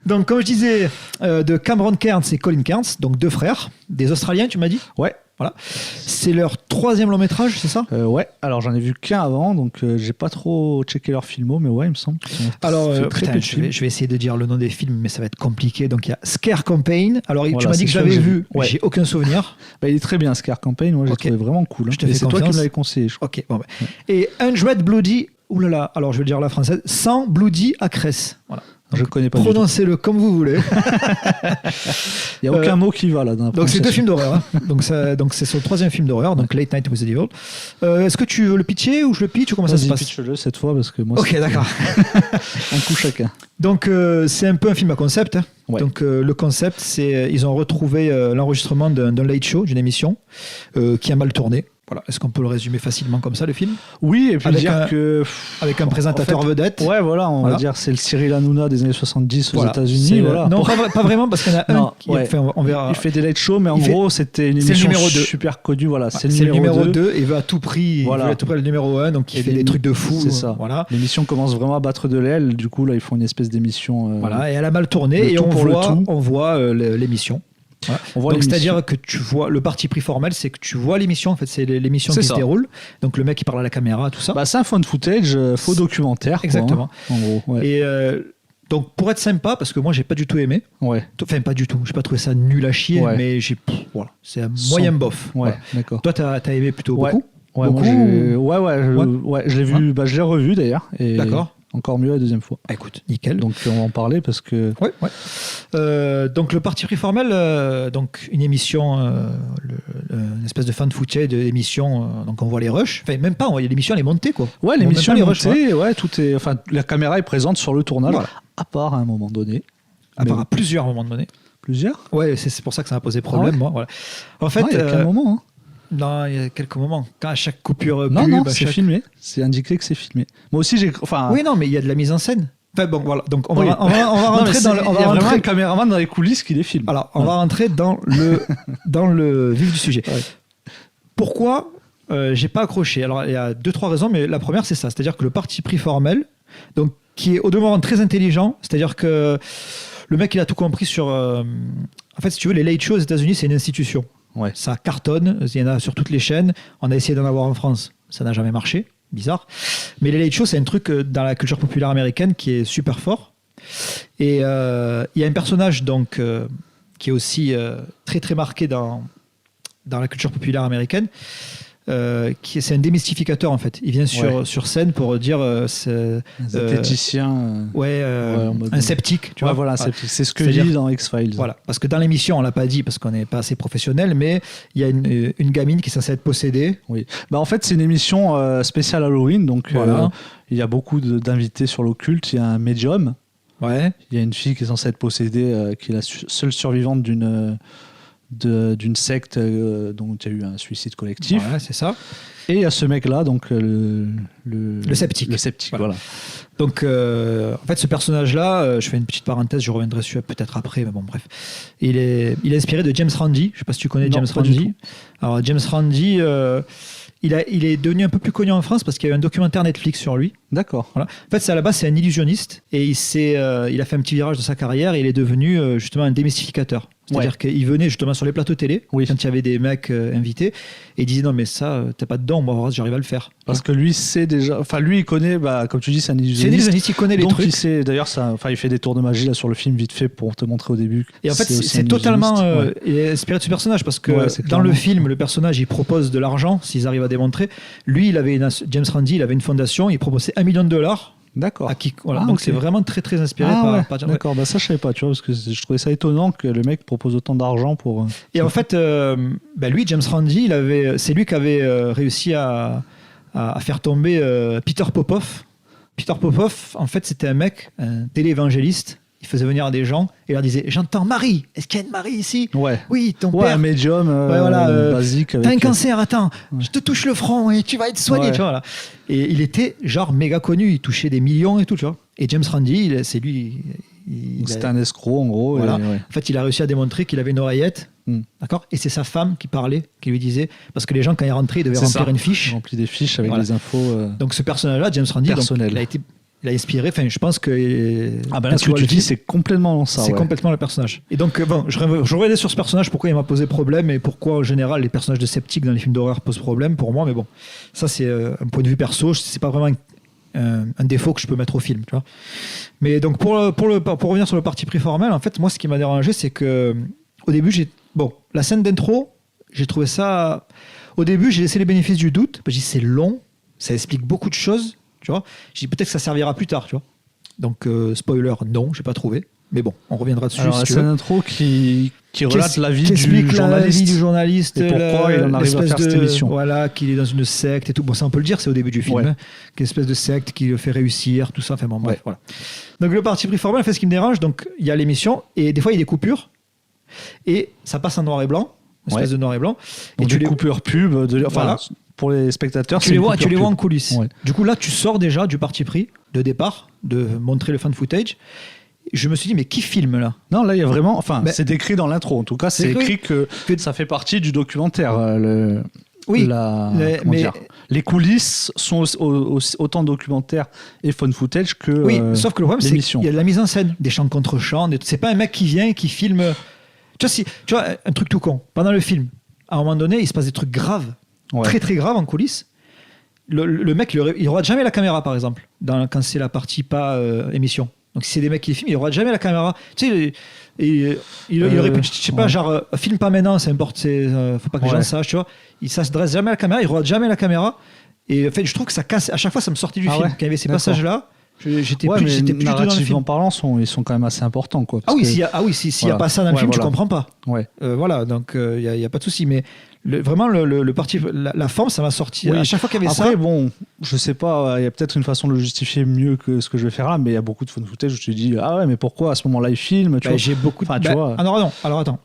Donc, comme je disais, de Cameron Cairns et Colin Cairns, donc 2 frères, des Australiens, tu m'as dit. Ouais. Voilà. C'est leur 3e long métrage, c'est ça? Ouais, alors j'en ai vu qu'un avant, donc j'ai pas trop checké leurs filmos, mais ouais, il me semble. Alors, je vais essayer de dire le nom des films, mais ça va être compliqué. Donc, il y a Scare Campaign. Alors, voilà, tu m'as dit que je l'avais vu, ouais. J'ai aucun souvenir. Bah, il est très bien, Scare Campaign, moi j'ai trouvé vraiment cool. Hein. Je te fais c'est confiance. toi qui me l'avais conseillé, je crois. Ok, bon, bah. Ouais. Et 100 Bloody, oulala, alors je vais le dire la française, 100 Bloody Acres. Voilà. Je ne connais pas. Prononcez-le comme vous voulez. Il n'y a aucun mot qui va là. Donc c'est 2 films d'horreur. Hein. Donc c'est son 3e film d'horreur, donc Late Night with the Devil. Est-ce que tu veux le pitcher ou je le pitch ou comment ça se passe? Pitch-le cette fois parce que moi. Ok, d'accord. Un coup chacun. Donc c'est un peu un film à concept. Hein. Ouais. Donc le concept, c'est ils ont retrouvé l'enregistrement d'un late show, d'une émission qui a mal tourné. Voilà. Est-ce qu'on peut le résumer facilement comme ça, le film? Oui, et puis avec un présentateur vedette. Ouais, voilà, on va dire c'est le Cyril Hanouna des années 70 aux États-Unis. Voilà. Non, pas vraiment, parce qu'il y en a un qui on verra. Il fait des late shows, mais en gros, c'était une émission super connue. Voilà, c'est le numéro 2 et veut à tout prix, le numéro 1, donc il fait des trucs de fou. C'est ça. Voilà. L'émission commence vraiment à battre de l'aile. Du coup, là, ils font une espèce d'émission. Voilà, et elle a mal tourné, et on voit l'émission. Voilà. Donc c'est-à-dire que tu vois le parti pris formel, c'est que tu vois l'émission. En fait, c'est l'émission qui se déroule. Donc le mec qui parle à la caméra, tout ça. Bah, c'est un fun footage, faux documentaire. Exactement. Quoi, hein, en gros. Ouais. Et donc pour être sympa, parce que moi j'ai pas du tout aimé. Ouais. Enfin pas du tout. J'ai pas trouvé ça nul à chier, mais voilà, c'est un moyen bof. Ouais. Voilà. D'accord. Toi t'as aimé plutôt beaucoup. Ouais. Moi, je l'ai vu. Bah, je l'ai revu d'ailleurs. D'accord. Encore mieux la 2e fois. Écoute, nickel. Donc on va en parler parce que. Ouais. Donc le parti pris formel, donc une émission, une espèce de fan footage d'émission. Donc on voit les rushs. Enfin même pas. L'émission elle est montée quoi. Ouais, l'émission est montée. Ouais, tout est. Enfin, la caméra est présente sur le tournage. Voilà. À part à un moment donné. À plusieurs moments donné. Plusieurs. Ouais, c'est pour ça que ça m'a posé problème. Ah ouais. Moi. Voilà. En fait. Il y a quel moment hein. Non, il y a quelques moments. Quand à chaque coupure non, c'est filmé. C'est indiqué que c'est filmé. Moi aussi, j'ai. Enfin. Oui, non, mais il y a de la mise en scène. Enfin bon, voilà. Donc on va rentrer dans le. Il y a vraiment un caméraman dans les coulisses qui les filme. Alors, on va rentrer dans le vif du sujet. Ouais. Pourquoi j'ai pas accroché? Alors, il y a 2-3 raisons, mais la première, c'est ça. C'est-à-dire que le parti pris formel, donc qui est au demeurant très intelligent, c'est-à-dire que le mec, il a tout compris sur. En fait, si tu veux, les late shows aux États-Unis, c'est une institution. Ouais. Ça cartonne, il y en a sur toutes les chaînes. On a essayé d'en avoir en France, ça n'a jamais marché, bizarre. Mais les late shows, c'est un truc dans la culture populaire américaine qui est super fort. Et il y a un personnage donc, qui est aussi très très marqué dans la culture populaire américaine. C'est un démystificateur en fait. Il vient sur scène pour dire zététicien. Un sceptique. Tu vois, voilà, sceptique. C'est ce que dit dans X-Files. Voilà, parce que dans l'émission, on l'a pas dit parce qu'on n'est pas assez professionnel, mais il y a une gamine qui est censée être possédée. Oui. Bah en fait, c'est une émission spéciale Halloween, donc il y a beaucoup d'invités sur l'occulte. Il y a un médium. Ouais. Il y a une fille qui est censée être possédée, qui est la seule survivante d'une secte dont il y a eu un suicide collectif. Ouais, c'est ça. Et il y a ce mec-là, donc le sceptique. Le sceptique, voilà. Donc, en fait, ce personnage-là, je fais une petite parenthèse, je reviendrai dessus peut-être après, mais bon, bref. Il est inspiré de James Randi. Je ne sais pas si tu connais James Randi. Alors, James Randi, il est devenu un peu plus connu en France parce qu'il y a eu un documentaire Netflix sur lui. D'accord. Voilà. En fait, à la base, c'est un illusionniste et il a fait un petit virage de sa carrière et il est devenu justement un démystificateur. C'est-à-dire qu'il venait justement sur les plateaux télé quand il y avait des mecs invités et il disait non mais ça t'es pas dedans, moi voir si j'arrive à le faire. Parce que lui c'est déjà, enfin lui il connaît, comme tu dis c'est un illusionniste. Il connaît les donc trucs. Il sait d'ailleurs il fait des tours de magie là sur le film vite fait pour te montrer au début. Et en fait c'est totalement il est inspiré de ce personnage parce que dans le film le personnage il propose de l'argent s'ils arrivent à démontrer. Lui James Randi il avait une fondation, il proposait $1 million. D'accord. Donc c'est vraiment très très inspiré par d'accord, ça je savais pas, tu vois, parce que je trouvais ça étonnant que le mec propose autant d'argent pour. Et en fait, lui, James Randi, c'est lui qui avait réussi à faire tomber Peter Popoff. Peter Popoff, en fait, c'était un mec, un téléévangéliste. Il faisait venir des gens et leur disait j'entends Marie, est-ce qu'il y a une Marie ici? Ouais. Oui, ton père. Un médium basique. T'as un cancer, attends, je te touche le front et tu vas être soigné. Tu vois, voilà. Et il était genre méga connu, il touchait des millions et tout, tu vois. Et James Randi, c'est lui, C'était un escroc, en gros. Voilà. Et, En fait, il a réussi à démontrer qu'il avait une oreillette. D'accord. Et c'est sa femme qui parlait, qui lui disait, parce que les gens, quand ils rentraient, ils devaient remplir une fiche. Il remplit des fiches avec des infos. Donc ce personnage-là, James Randi, donc, il a inspiré. Enfin, je pense que. Là, ce que tu dis, c'est complètement ça. C'est complètement le personnage. Et donc, je revenais sur ce personnage, pourquoi il m'a posé problème et pourquoi, en général, les personnages de sceptiques dans les films d'horreur posent problème pour moi. Mais bon, ça, c'est un point de vue perso. C'est pas vraiment un défaut que je peux mettre au film. Tu vois. Mais donc, pour revenir sur le parti pris formel, en fait, moi, ce qui m'a dérangé, c'est que au début, la scène d'intro, j'ai trouvé ça. Au début, j'ai laissé les bénéfices du doute. J'ai dit, c'est long, ça explique beaucoup de choses. Tu vois, j'ai dit peut-être que ça servira plus tard, tu vois. Donc spoiler, non, j'ai pas trouvé. Mais bon, on reviendra dessus. Alors, c'est une intro qui relate la vie du journaliste. Et pourquoi il en arrive à faire cette émission. Voilà, qu'il est dans une secte et tout. Bon, ça on peut le dire, c'est au début du film. Ouais. Quelle espèce de secte qui le fait réussir, tout ça. Enfin bon, bref, voilà. Donc le parti pris formel, en fait, ce qui me dérange, donc il y a l'émission et des fois il y a des coupures et ça passe en noir et blanc, une espèce de noir et blanc. Donc et des coupures pub, voilà. Pour les spectateurs, tu les vois en coulisses. Ouais. Du coup, là, tu sors déjà du parti pris de départ, de montrer le fan footage. Je me suis dit, mais qui filme là ? Non, là, il y a vraiment. Enfin, c'est décrit dans l'intro. En tout cas, c'est écrit que ça fait partie du documentaire. Les coulisses sont autant documentaire et fan footage que. Oui, sauf que le problème, c'est qu'il y a de la mise en scène, des chants contre chants. C'est pas un mec qui vient et qui filme. Tu vois, un truc tout con. Pendant le film, à un moment donné, il se passe des trucs graves. Très très grave en coulisses. Le mec, il ne regarde jamais la caméra, par exemple, quand c'est la partie pas émission. Donc si c'est des mecs qui filment, il ne regarde jamais la caméra. Tu sais, il aurait pu, je sais pas, genre, filme pas maintenant, ça importe, faut pas que les gens sachent, tu vois. Il ne s'adresse jamais à la caméra, il ne regarde jamais la caméra. Et en fait, je trouve que ça casse, à chaque fois, ça me sortait du film. Quand il y avait ces passages-là, j'étais plus narrativement parlant, ils sont quand même assez importants, quoi. S'il n'y a pas ça dans le film, tu comprends pas. Voilà, donc il y a pas de souci. Mais vraiment, le parti, la forme, ça m'a sorti. À chaque fois qu'il y avait ça. Après, bon, je sais pas, il y a peut-être une façon de le justifier mieux que ce que je vais faire là, mais il y a beaucoup de fan footage où tu te dis, ah ouais, mais pourquoi à ce moment-là il filme, tu vois. J'ai beaucoup de. Alors attends.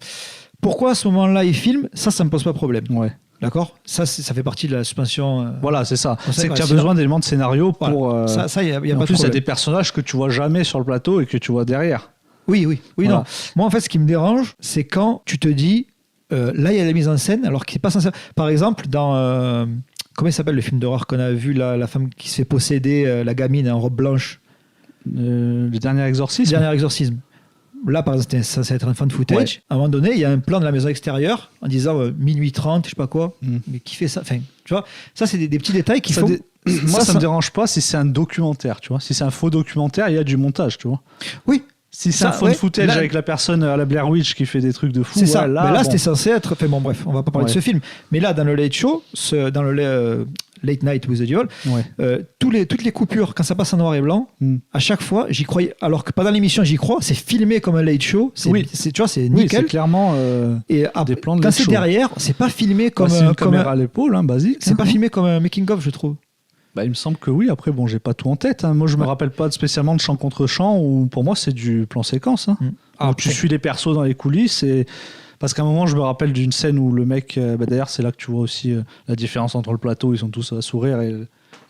Pourquoi à ce moment-là il filme ? Ça me pose pas problème. Ouais. D'accord ? Ça fait partie de la suspension. Voilà, c'est ça. C'est que tu as besoin d'éléments de scénario pour. Voilà. Ça, il y a pas de problème. En plus, il y a des personnages que tu vois jamais sur le plateau et que tu vois derrière. Oui, voilà. Non. Moi, en fait, ce qui me dérange, c'est quand tu te dis, là, il y a la mise en scène, alors qu'il n'est pas censé. Par exemple, dans. Comment il s'appelle le film d'horreur qu'on a vu, la femme qui se fait posséder, la gamine en robe blanche ? Le dernier exorcisme. Là, par exemple, ça va être un fan footage. Ouais. À un moment donné, il y a un plan de la maison extérieure en disant minuit 30, je sais pas quoi. Mais qui fait ça ? Enfin, tu vois, ça, c'est des petits détails qui font. Moi, ça me dérange pas si c'est un documentaire, tu vois. Si c'est un faux documentaire, il y a du montage, tu vois. Oui. Si c'est un fan footage avec la personne à la Blair Witch qui fait des trucs de fou. C'est ça. Là, c'était censé être. Enfin, bon, bref, on va pas parler de ce film. Mais là, dans le Late Show, dans le Late Night with the Devil, toutes les coupures, quand ça passe en noir et blanc, à chaque fois, j'y croyais. Alors que pendant l'émission, j'y crois, c'est filmé comme un Late Show. Tu vois, c'est nickel. C'est clairement et des plans de quand c'est derrière, c'est pas filmé comme. C'est une caméra à l'épaule, basique. C'est pas filmé comme un making-of, je trouve. Il me semble que oui. Après, bon, j'ai pas tout en tête. Moi, je me rappelle pas spécialement de chant contre chant. Où pour moi, c'est du plan séquence. Tu suis les persos dans les coulisses. Parce qu'à un moment, je me rappelle d'une scène où le mec. D'ailleurs, c'est là que tu vois aussi la différence entre le plateau. Ils sont tous à sourire. Et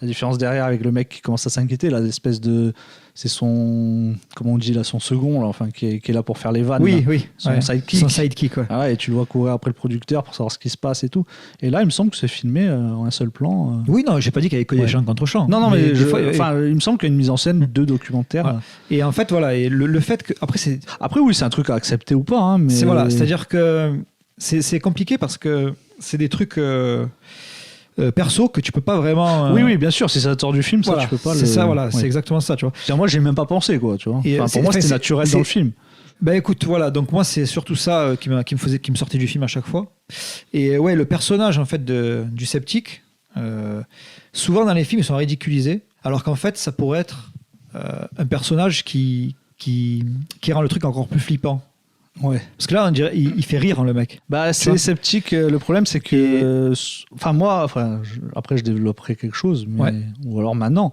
la différence derrière avec le mec qui commence à s'inquiéter. Là, l'espèce de. C'est son. Comment on dit là ? Son second, là, enfin, qui est là pour faire les vannes. Oui. Son sidekick. Son sidekick, ouais. Et tu dois courir après le producteur pour savoir ce qui se passe et tout. Et là, il me semble que c'est filmé en un seul plan. Oui, non, j'ai pas dit qu'il y avait que des chants contre chants. Non, mais il me semble qu'il y a une mise en scène de documentaire. Voilà. Et en fait, voilà. Et le fait que. Après, oui, c'est un truc à accepter ou pas. Mais... C'est-à-dire que c'est compliqué parce que c'est des trucs. Perso que tu peux pas vraiment oui bien sûr, si ça sort du film, ça tu peux pas c'est exactement ça, tu vois. Moi j'ai même pas pensé, quoi, tu vois. Pour moi c'était naturel dans le film. Écoute, voilà, donc moi c'est surtout ça qui me sortait du film à chaque fois. Et le personnage en fait du sceptique, souvent dans les films ils sont ridiculisés, alors qu'en fait ça pourrait être un personnage qui rend le truc encore plus flippant. Ouais. Parce que là, on dirait, il fait rire, le mec. C'est sceptique. Le problème, c'est que. Après, je développerai quelque chose, ou alors maintenant.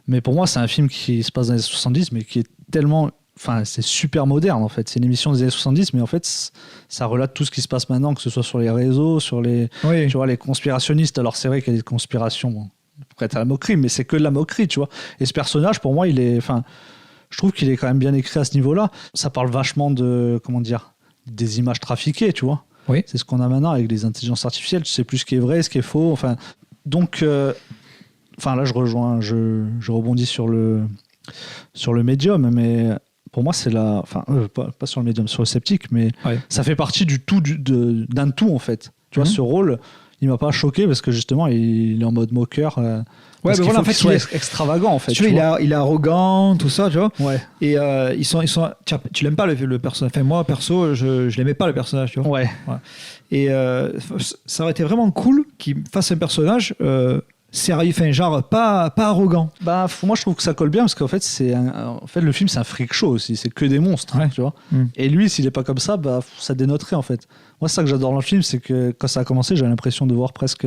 Mais pour moi, c'est un film qui se passe dans les années 70, mais qui est tellement. Enfin, c'est super moderne, en fait. C'est une émission des années 70, mais en fait, ça relate tout ce qui se passe maintenant, que ce soit sur les réseaux, sur les. Tu vois, les conspirationnistes. Alors, c'est vrai qu'il y a des conspirations prêtes à la moquerie, mais c'est que de la moquerie, tu vois. Et ce personnage, pour moi, il est. je trouve qu'il est quand même bien écrit à ce niveau-là. Ça parle vachement de, comment dire, des images trafiquées, tu vois. Oui. C'est ce qu'on a maintenant avec les intelligences artificielles. Tu sais plus ce qui est vrai, ce qui est faux. Enfin, donc, là, je rebondis sur le médium, mais pour moi, c'est pas sur le médium, sur le sceptique, mais ça fait partie du tout, d'un tout, en fait. Tu vois, ce rôle, il m'a pas choqué parce que justement, il est en mode moqueur. Ouais, mais voilà, en fait, il est extravagant, en fait. Tu vois, il est arrogant, tout ça, tu vois. Ouais. Et tu l'aimes pas le personnage. Enfin, moi, perso, je l'aimais pas le personnage, tu vois. Ouais. Et ça aurait été vraiment cool qu'il fasse un personnage sérieux, enfin, genre pas arrogant. Bah, moi, je trouve que ça colle bien parce qu'en fait, le film, c'est un freak show aussi. C'est que des monstres, tu vois. Et lui, s'il est pas comme ça, bah, ça dénoterait, en fait. Moi, c'est ça que j'adore dans le film, c'est que quand ça a commencé, j'avais l'impression de voir presque,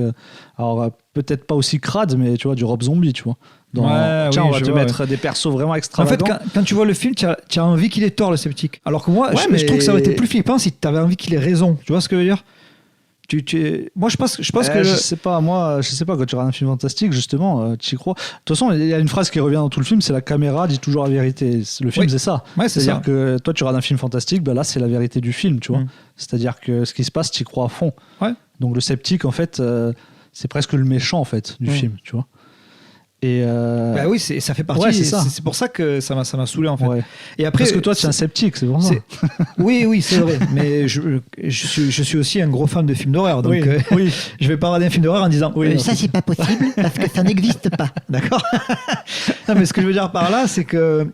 alors peut-être pas aussi crade, mais tu vois, du Rob Zombie, tu vois. On va te mettre des persos vraiment extravagants. En fait, quand tu vois le film, tu as envie qu'il ait tort, le sceptique. Alors que moi, je trouve que ça aurait été plus flippant si tu avais envie qu'il ait raison. Tu vois ce que je veux dire? Moi, je pense que je sais pas, quand tu regardes un film fantastique, justement, tu y crois. De toute façon, il y a une phrase qui revient dans tout le film, c'est la caméra dit toujours la vérité. Le film, c'est ça. Ouais, c'est-à-dire que toi, tu regardes un film fantastique, bah là, c'est la vérité du film, tu vois. C'est-à-dire que ce qui se passe, tu y crois à fond. Ouais. Donc le sceptique, en fait, c'est presque le méchant, en fait, du film, tu vois. Et bah oui, ça fait partie. Ouais, c'est pour ça que ça m'a saoulé, en fait. Ouais. Et après, parce que toi, tu es un sceptique, c'est pour ça. Oui, c'est vrai. Mais je suis aussi un gros fan de films d'horreur. Donc, je vais pas regarder un film d'horreur en disant ça, c'est pas possible parce que ça n'existe pas. D'accord. Non, mais ce que je veux dire par là, c'est que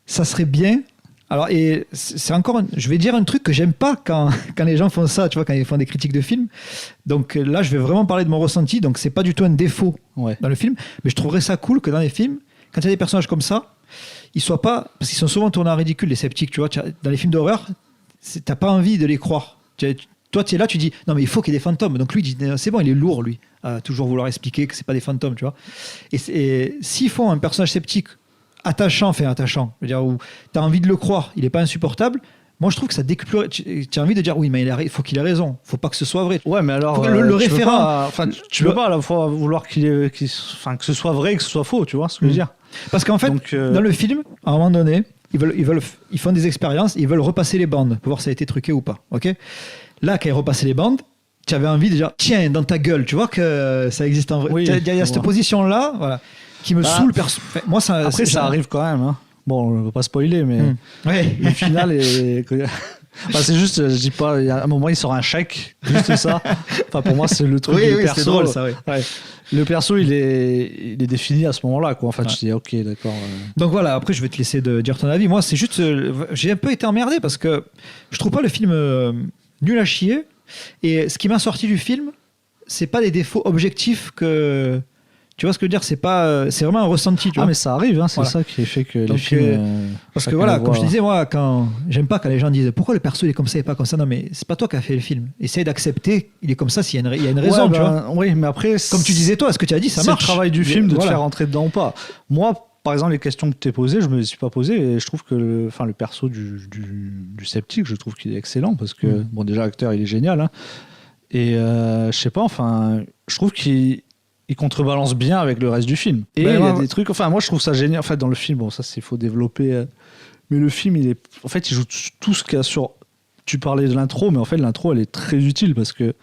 ça serait bien. Alors, et c'est encore, je vais dire un truc que j'aime pas quand les gens font ça, tu vois, quand ils font des critiques de films. Donc là, je vais vraiment parler de mon ressenti. Donc, c'est pas du tout un défaut dans le film, mais je trouverais ça cool que dans les films, quand il y a des personnages comme ça, ils soient pas, parce qu'ils sont souvent tournés en ridicule, les sceptiques, tu vois. Dans les films d'horreur, t'as pas envie de les croire. Toi, tu es là, tu dis non, mais il faut qu'il y ait des fantômes. Donc lui, il dit c'est bon, il est lourd, lui, à toujours vouloir expliquer que c'est pas des fantômes, tu vois. Et s'ils font un personnage sceptique attachant, je veux dire, où tu as envie de le croire, il n'est pas insupportable, moi je trouve que ça décuple. Tu as envie de dire oui, mais il faut qu'il ait raison, faut pas que ce soit vrai. Ouais, mais alors le référent, tu peux pas à la fois vouloir que ce soit vrai et que ce soit faux, tu vois ce que je veux dire. Parce qu'en fait, dans le film, à un moment donné, ils font des expériences, ils veulent repasser les bandes pour voir si ça a été truqué ou pas. Ok. Là, quand ils repassaient les bandes, tu avais envie de dire tiens, dans ta gueule, tu vois que ça existe en vrai. Il y a cette position là, voilà, qui me saoule. Moi, ça arrive quand même. Hein. Bon, on ne va pas spoiler, mais le final est. C'est juste, je dis pas, à un moment il sort un chèque, juste ça. Enfin, pour moi, c'est le truc du perso. C'est drôle, ça, oui. Ouais. Le perso, il est défini à ce moment-là, quoi. Enfin, je dis, ok, d'accord. Donc voilà, après, je vais te laisser dire ton avis. Moi, c'est juste, j'ai un peu été emmerdé parce que je trouve pas le film nul à chier. Et ce qui m'a sorti du film, c'est pas des défauts objectifs que. Tu vois ce que je veux dire, c'est vraiment un ressenti. Tu vois. Mais ça arrive, hein, c'est ça qui fait que les films. Parce que voilà, comme je disais, moi, j'aime pas quand les gens disent pourquoi le perso il est comme ça et pas comme ça. Non, mais c'est pas toi qui as fait le film. Essaye d'accepter, il est comme ça s'il y a une raison, tu vois. Oui, mais après. Comme tu disais, toi, ce que tu as dit, ça marche. C'est le travail du film de te faire rentrer dedans ou pas. Moi, par exemple, les questions que tu t'es posées, je me les suis pas posées et je trouve que le perso du sceptique, je trouve qu'il est excellent parce que, bon, déjà, l'acteur, il est génial. Hein, et je sais pas, enfin, je trouve qu'il contrebalance bien avec le reste du film. Et il y a des trucs, enfin, moi je trouve ça génial. En fait, dans le film, bon, ça, il faut développer. Mais le film, il joue tout ce qu'il y a sur. Tu parlais de l'intro, mais en fait, l'intro, elle est très utile parce que,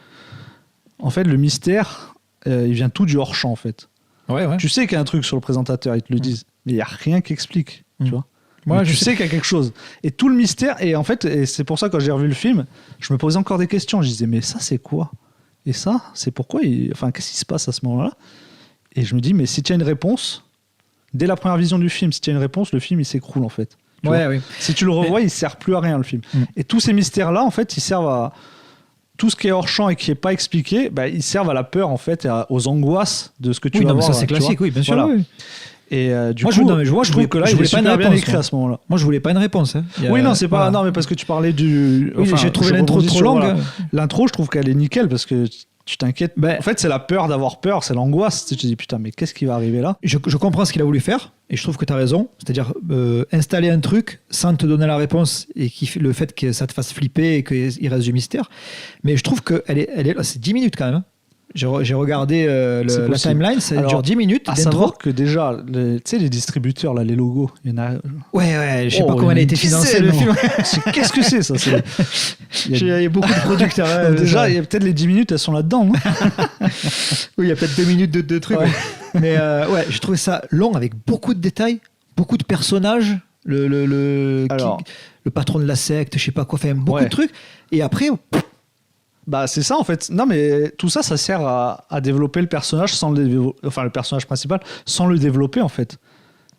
en fait, le mystère, il vient tout du hors-champ, en fait. Ouais. Tu sais qu'il y a un truc sur le présentateur, ils te le disent, mais il n'y a rien qui explique, tu vois. Moi, je sais qu'il y a quelque chose. Et tout le mystère, et en fait, et c'est pour ça, quand j'ai revu le film, je me posais encore des questions. Je disais, mais ça, c'est quoi ? Et ça, c'est pourquoi qu'est-ce qui se passe à ce moment-là ? Et je me dis, mais si tu as une réponse, dès la première vision du film, si tu as une réponse, le film, il s'écroule, en fait. Oui. Si tu le revois, il ne sert plus à rien, le film. Et tous ces mystères-là, en fait, ils servent à... Tout ce qui est hors champ et qui n'est pas expliqué, ils servent à la peur, en fait, et aux angoisses de ce que tu vas voir. Ça, c'est classique, oui, bien sûr. Voilà. Oui. Et du coup, je trouve que là, je voulais pas une réponse écrit à ce moment-là. Moi, je voulais pas une réponse. Hein. Oui, non, c'est pas. Voilà. Non, mais parce que tu parlais du. Oui, j'ai trouvé l'intro trop longue. Voilà. L'intro, je trouve qu'elle est nickel parce que tu t'inquiètes. En fait, c'est la peur d'avoir peur, c'est l'angoisse. Tu te dis putain, mais qu'est-ce qui va arriver là ? Je comprends ce qu'il a voulu faire et je trouve que tu as raison. C'est-à-dire installer un truc sans te donner la réponse et le fait que ça te fasse flipper et qu'il reste du mystère. Mais je trouve que c'est 10 minutes quand même. Hein. J'ai regardé C'est la possible. timeline, ça Alors, dure 10 minutes À d'intro. savoir que déjà, tu sais, les distributeurs, là, les logos, il y en a. Ouais, je sais Oh, pas comment elle a été une financée le dizaine, film. Qu'est-ce que c'est ça? Il Il y a beaucoup de producteurs. ouais, Déjà, ça. il y a peut-être les 10 minutes, elles sont là-dedans. Non Oui, il y a peut-être 2 minutes de trucs. Ouais. Mais ouais, j'ai trouvé ça long avec beaucoup de détails, beaucoup de personnages. Alors. Le patron de la secte, je sais pas quoi, enfin beaucoup Ouais. de trucs. Et après, Bah, c'est ça en fait. Non, mais tout ça, ça sert à développer le personnage enfin le personnage principal sans le développer en fait.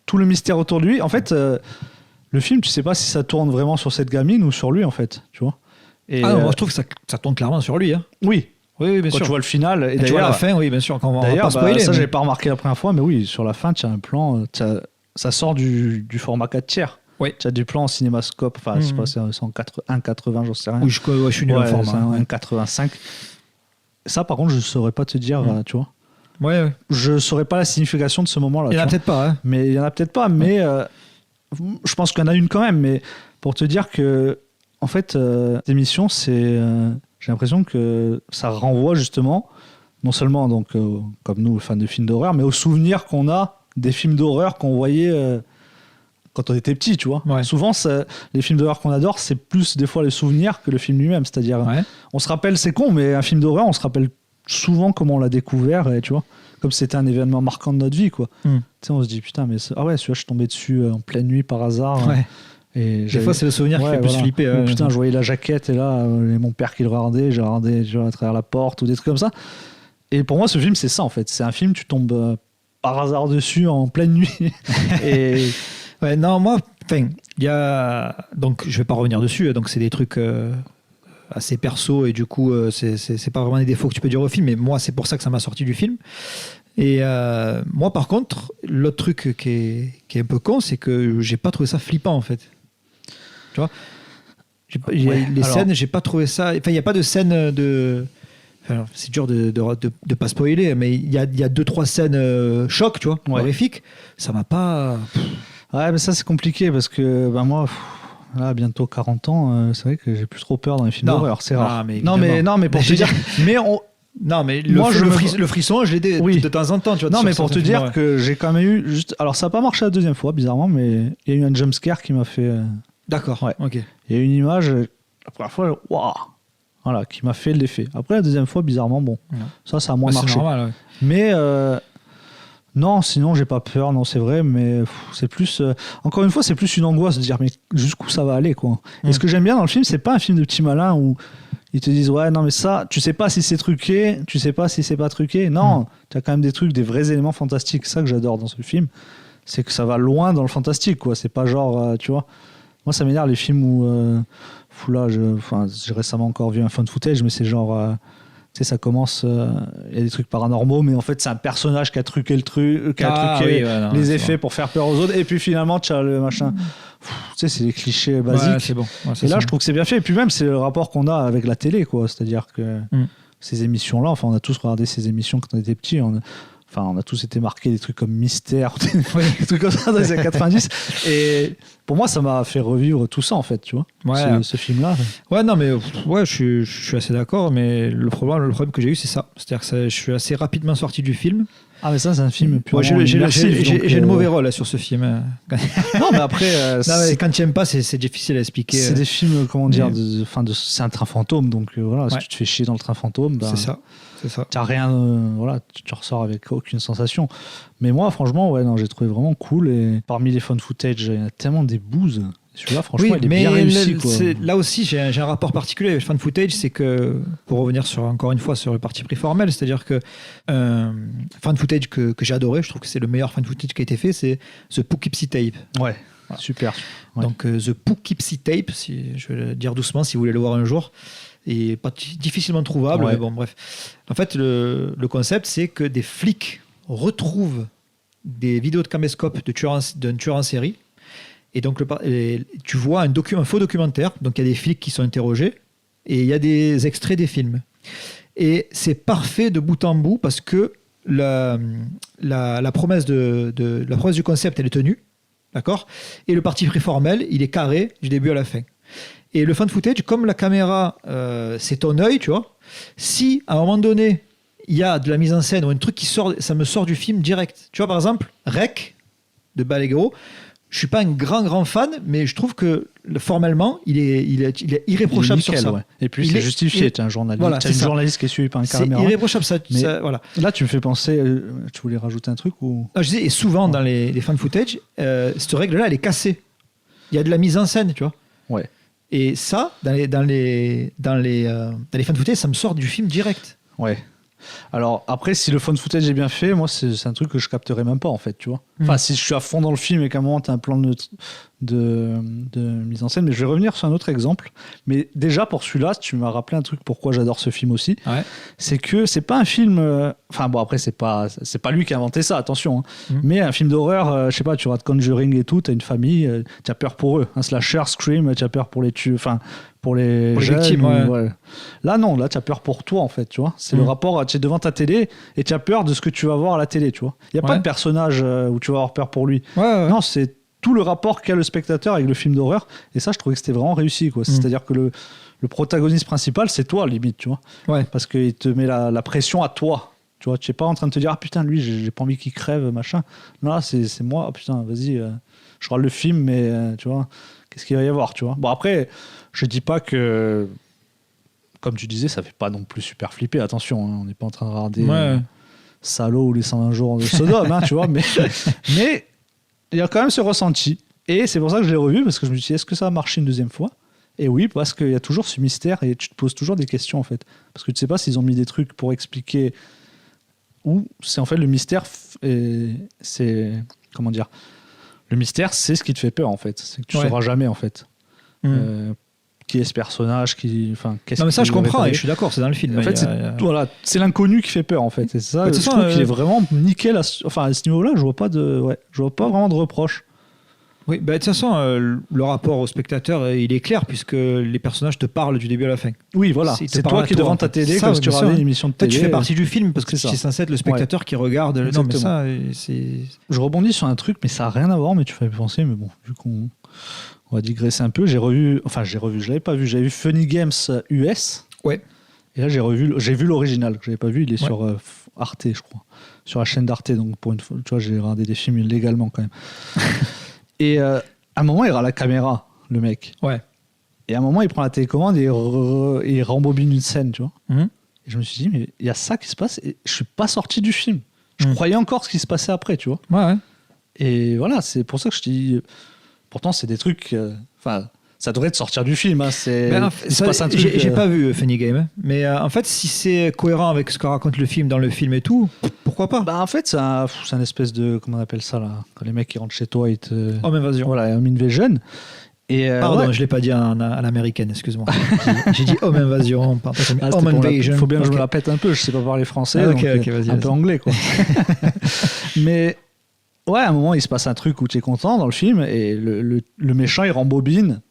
Tout le mystère autour de lui. En fait, le film, tu sais pas si ça tourne vraiment sur cette gamine ou sur lui en fait, tu vois. Et non, moi je trouve que ça tourne clairement sur lui. Hein. oui, Oui, bien quand sûr. tu vois le final et Et tu vois la d'ailleurs, fin, oui, bien sûr. Quand on va d'ailleurs, pas spoiler. ça mais- j'avais pas remarqué la première fois, mais oui, sur la fin, tu as un plan, ça sort du format 4 tiers. Oui. Tu as du plan en cinémascope, enfin, je sais pas, c'est 1,80, j'en sais rien. Oui, je suis nul en Ouais, format. c'est hein. un 1,85. Ça, par contre, je saurais pas te dire, tu vois. Ouais. Je saurais pas la signification de ce moment-là. Il y en a tu vois. peut-être pas. Hein. Mais il y en a peut-être pas, mais je pense qu'il y en a une quand même. Mais pour te dire que, en fait, cette émission, j'ai l'impression que ça renvoie justement, non seulement donc comme nous, fans de films d'horreur, mais aux souvenirs qu'on a des films d'horreur qu'on voyait quand on était petit, tu vois. Ouais. Souvent, les films d'horreur qu'on adore, c'est plus des fois les souvenirs que le film lui-même. C'est-à-dire, Ouais. on se rappelle, c'est con, mais un film d'horreur, on se rappelle souvent comment on l'a découvert, et tu vois, comme c'était un événement marquant de notre vie, quoi. Hmm. Tu sais, on se dit, putain, mais ah ouais, celui-là, je suis tombé dessus en pleine nuit par hasard. Ouais. Et Des fois, c'est le souvenir qui fait plus voilà. flipper. Ou ouais. putain, je voyais la jaquette et là, et mon père qui le regardait, j'ai regardé tu vois, à travers la porte ou des trucs comme ça. Et pour moi, ce film, c'est ça en fait. C'est un film, tu tombes par hasard dessus en pleine nuit. Et Ouais, non, moi, enfin, il y a. Donc, je vais pas revenir dessus. Donc, c'est des trucs assez perso et du coup, c'est pas vraiment des défauts que tu peux dire au film. Mais moi, c'est pour ça que ça m'a sorti du film. Et moi, par contre, l'autre truc qui est un peu con, c'est que j'ai pas trouvé ça flippant en fait. Tu vois Ouais, les alors- scènes, j'ai pas trouvé ça. Enfin, il n'y a pas de scène de. Enfin, c'est dur de pas spoiler, mais il y a 2-3 scènes choc, tu vois, Ouais. horrifiques. Ça m'a pas. ouais, mais ça, c'est compliqué parce que ben, moi, là, bientôt 40 ans, c'est vrai que j'ai plus trop peur dans les films Non. d'horreur. C'est rare. Ah, mais non, mais pour Mais te dire. Mais Non, mais Moi, le frisson, je l'ai Oui. de temps en temps, tu vois. non, sur mais pour te certains dire films, ouais. que j'ai quand même eu. Alors, ça n'a pas marché la deuxième fois, bizarrement, mais il y a eu un jumpscare qui m'a fait. D'accord, Ouais. ok. Il y a eu une image, la première fois, waouh! Voilà, qui m'a fait l'effet. Après, la deuxième fois, bizarrement, bon, Ouais. ça a moins Ouais, c'est marché. normal, ouais. Mais non, sinon, j'ai pas peur, non, c'est vrai, mais c'est plus. Encore une fois, c'est plus une angoisse de dire, mais jusqu'où ça va aller, quoi. Et ce que j'aime bien dans le film, c'est pas un film de petits malins où ils te disent, ouais, non, mais ça, tu sais pas si c'est truqué, tu sais pas si c'est pas truqué. Non, tu as quand même des trucs, des vrais éléments fantastiques. C'est ça que j'adore dans ce film, c'est que ça va loin dans le fantastique, quoi. C'est pas genre, tu vois. Moi, ça m'énerve les films où. Là, j'ai récemment encore vu un fan footage, mais c'est genre. Tu sais, ça commence. Il y a des trucs paranormaux, mais en fait, c'est un personnage qui a truqué le truc, qui a truqué oui, ouais, non, les c'est effets bon. pour faire peur aux autres. Et puis finalement, tu as le machin. Tu sais, c'est les clichés basiques. Ouais, c'est bon. Ouais, Et là, je trouve que c'est bien fait. Et puis même, c'est le rapport qu'on a avec la télé, quoi. C'est-à-dire que ces émissions-là, enfin, on a tous regardé ces émissions quand on était petits. On a tous été marqués des trucs comme Mystère, des trucs comme ça dans les années 90. Et pour moi, ça m'a fait revivre tout ça, en fait, tu vois. Ouais. Ce film-là. Ouais, non, mais ouais, je suis assez d'accord, mais le problème que j'ai eu, c'est ça. C'est-à-dire que je suis assez rapidement sorti du film. Ah, mais ça, c'est un film purement Moi, j'ai immersif, donc, le mauvais rôle là, sur ce film. Non, mais après, Non, mais quand tu n'aimes pas, c'est difficile à expliquer. c'est des films, comment dire, Mais- c'est un train fantôme, donc voilà, si Ouais. tu te fais chier dans le train fantôme, ben, C'est ça. C'est ça. t'as rien, voilà, tu ressors avec aucune sensation. Mais moi, franchement, ouais, non, j'ai trouvé vraiment cool. Et parmi les fun footage, il y a tellement des bouses. Celui-là, franchement, il est bien réussi, quoi. là aussi, j'ai un rapport particulier avec fan footage, c'est que, pour revenir encore une fois sur le parti pris formel, c'est-à-dire que fan footage que j'ai adoré, je trouve que c'est le meilleur fan footage qui a été fait, c'est The Poughkeepsie Tape. Ouais, super. Ouais. Donc The Poughkeepsie Tape, si je vais le dire doucement, si vous voulez le voir un jour, et pas difficilement trouvable, Ouais. mais bon, bref. En fait, le concept, c'est que des flics retrouvent des vidéos de caméscope d'un tueur en série. Et donc, tu vois un faux documentaire. Donc, il y a des flics qui sont interrogés et il y a des extraits des films. Et c'est parfait de bout en bout parce que la promesse la promesse du concept, elle est tenue. D'accord ? Et le parti pris formel, il est carré du début à la fin. Et le fan footage, comme la caméra, c'est ton œil, tu vois. Si, à un moment donné, il y a de la mise en scène ou un truc ça me sort du film direct. Tu vois, par exemple, Rec de Balaguerro, je suis pas un grand fan, mais je trouve que formellement, il est irréprochable nickel, sur ça. Ouais. Et puis c'est justifié, tu as un journaliste, voilà, une journaliste qui est suivie par un caméra. C'est irréprochable, voilà. Là, tu me fais penser, tu voulais rajouter un truc ou... Je disais, et souvent dans les fan footage, cette règle-là, elle est cassée. Il y a de la mise en scène, tu vois. Ouais. Et ça, dans les fan footage, ça me sort du film direct. Ouais. Alors après, si le fan footage est bien fait, moi c'est un truc que je capterai même pas en fait, tu vois. Enfin, si je suis à fond dans le film et qu'à un moment t'as un plan de mise en scène, mais je vais revenir sur un autre exemple. Mais déjà pour celui-là, tu m'as rappelé un truc pourquoi j'adore ce film aussi. Ouais. C'est que c'est pas un film. Enfin bon, après c'est pas lui qui a inventé ça, attention. Hein. Mais un film d'horreur, je sais pas, tu regardes Conjuring et tout, t'as une famille, t'as peur pour eux. Un slasher, Scream, t'as peur pour les tueurs. Enfin. Pour les jeunes, victimes, ouais. Là non, là tu as peur pour toi en fait, tu vois. C'est le rapport, tu es devant ta télé et tu as peur de ce que tu vas voir à la télé, tu vois. Il y a pas de personnage où tu vas avoir peur pour lui. Non, c'est tout le rapport qu'a le spectateur avec le film d'horreur, et ça je trouvais que c'était vraiment réussi, quoi. C'est-à-dire que le protagoniste principal, c'est toi limite, tu vois. Parce qu'il te met la pression à toi. Tu vois, tu n'es pas en train de te dire ah putain lui j'ai pas envie qu'il crève machin. Non, là c'est moi, ah, putain, vas-y, je regarde le film mais tu vois, qu'est-ce qu'il va y avoir, tu vois. Bon après, je dis pas que, comme tu disais, ça fait pas non plus super flipper, attention, hein, on n'est pas en train de regarder Salaud ou les 120 jours de Sodome, hein, tu vois, mais il y a quand même ce ressenti, et c'est pour ça que je l'ai revu, parce que je me suis dit, est-ce que ça va marcher une deuxième fois? Et oui, parce qu'il y a toujours ce mystère, et tu te poses toujours des questions, en fait, parce que tu sais pas s'ils ont mis des trucs pour expliquer, ou c'est en fait le mystère, c'est, comment dire, le mystère, c'est ce qui te fait peur, en fait, c'est que tu sauras jamais, en fait. Qui est ce personnage, non mais ça je comprends et je suis d'accord, c'est dans le film. En fait, voilà, c'est l'inconnu qui fait peur en fait. Et ça, je trouve qu'il est vraiment nickel. À ce niveau-là, je vois pas vraiment de reproche. Oui, de toute façon, le rapport au spectateur, il est clair puisque les personnages te parlent du début à la fin. Oui, voilà. C'est toi qui es devant ta télé, comme si tu regardais une émission de télé. Tu fais partie du film parce que c'est censé être le spectateur qui regarde. Non, mais ça, c'est. Je rebondis sur un truc, mais ça a rien à voir. Mais tu fais penser, mais bon, vu qu'on va digresser un peu. Je l'avais pas vu. J'avais vu Funny Games US. Ouais. Et là, j'ai vu l'original que j'avais pas vu. Il est sur Arte, je crois, sur la chaîne d'Arte. Donc pour une fois, tu vois, j'ai regardé des films légalement quand même. Et à un moment, il rend la caméra, le mec. Ouais. Et à un moment, il prend la télécommande et il rembobine une scène, tu vois. Et je me suis dit, mais il y a ça qui se passe. Et je suis pas sorti du film. Je croyais encore ce qui se passait après, tu vois. Ouais. Et voilà, c'est pour ça que je te dis. Pourtant, c'est des trucs. Ça devrait te sortir du film. Hein. Il se passe un truc. J'ai pas vu Funny Game, mais en fait, si c'est cohérent avec ce que raconte le film dans le film et tout, pourquoi pas? En fait, c'est un espèce de. Comment on appelle ça là? Quand les mecs qui rentrent chez toi, ils te. Home Invasion. Voilà, Home Invasion. Pardon, je l'ai pas dit à l'américaine, excuse-moi. J'ai dit Home Invasion. Home Invasion. Il faut bien que je me la pète un peu. Je sais pas parler français. Vas-y. Un peu anglais, quoi. Mais. Ouais, à un moment, il se passe un truc où tu es content dans le film et le méchant, il rembobine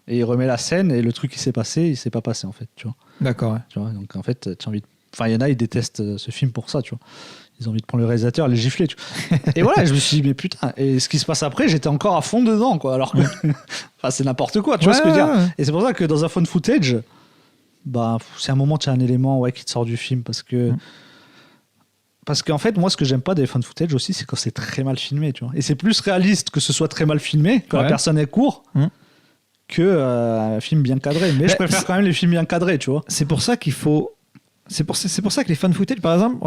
et il remet la scène et le truc qui s'est passé, il s'est pas passé en fait, tu vois. D'accord. Ouais. Tu vois, donc en fait, tu as envie il y en a, ils détestent ce film pour ça, tu vois. Ils ont envie de prendre le réalisateur et les gifler, tu vois. Et voilà, je me suis dit, mais putain, et ce qui se passe après, j'étais encore à fond dedans, quoi. Alors que c'est n'importe quoi, tu vois ce que je veux dire. Et c'est pour ça que dans un fan footage, c'est un moment, tu as un élément qui te sort du film parce que. Parce qu'en fait, moi, ce que j'aime pas des fan footage aussi, c'est quand c'est très mal filmé, tu vois. Et c'est plus réaliste que ce soit très mal filmé, quand la personne est court, que un film bien cadré. Mais je préfère quand même les films bien cadrés, tu vois. C'est pour ça qu'il faut. C'est pour ça que les fan footage, par exemple,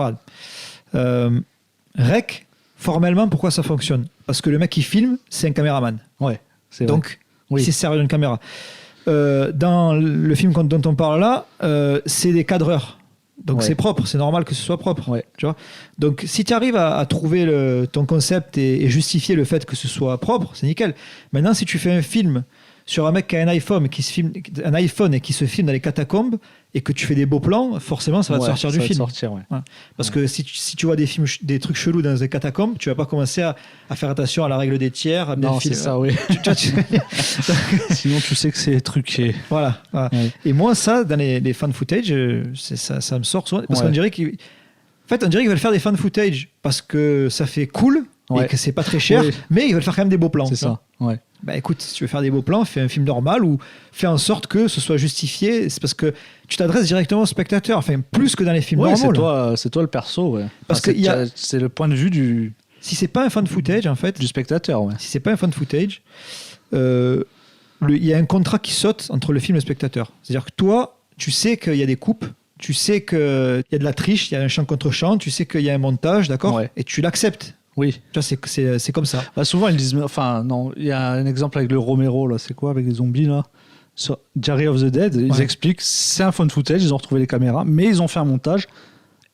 Rec, formellement, pourquoi ça fonctionne? Parce que le mec qui filme, c'est un caméraman. Ouais. C'est donc, il s'est servi d'une caméra. Dans le film dont on parle là, c'est des cadreurs. Donc c'est propre, c'est normal que ce soit propre. Tu vois. Donc si tu arrives à trouver ton concept et justifier le fait que ce soit propre, c'est nickel. Maintenant, si tu fais un film sur un mec qui a un iPhone et qui se filme dans les catacombes et que tu fais des beaux plans, forcément ça va te sortir du film. Parce que si tu vois des trucs chelous dans les catacombes, tu vas pas commencer à faire attention à la règle des tiers. À non, c'est ça, oui. Sinon tu sais que c'est truqué. Voilà. Et moi, ça, dans les fan footage, ça me sort souvent. Parce qu'on dirait qu'ils veulent faire des fan footage parce que ça fait cool et que c'est pas très cher, mais ils veulent faire quand même des beaux plans. C'est ça, ouais. bah écoute, si tu veux faire des beaux plans, fais un film normal ou fais en sorte que ce soit justifié. C'est parce que tu t'adresses directement au spectateur, enfin plus que dans les films normaux. C'est toi le perso, ouais. Parce que c'est le point de vue du. Si c'est pas un fan footage, en fait. Du spectateur, ouais. Si c'est pas un fan footage, il y a un contrat qui saute entre le film et le spectateur. C'est-à-dire que toi, tu sais qu'il y a des coupes. Tu sais qu'il y a de la triche, il y a un chant contre chant, tu sais qu'il y a un montage, d'accord, ouais. Et tu l'acceptes. Oui. Tu vois, c'est comme ça. Bah souvent, ils disent... Enfin, non, il y a un exemple avec le Romero, là. C'est quoi, avec les zombies, là sur Diary of the Dead, ils expliquent, c'est un fun footage, ils ont retrouvé les caméras, mais ils ont fait un montage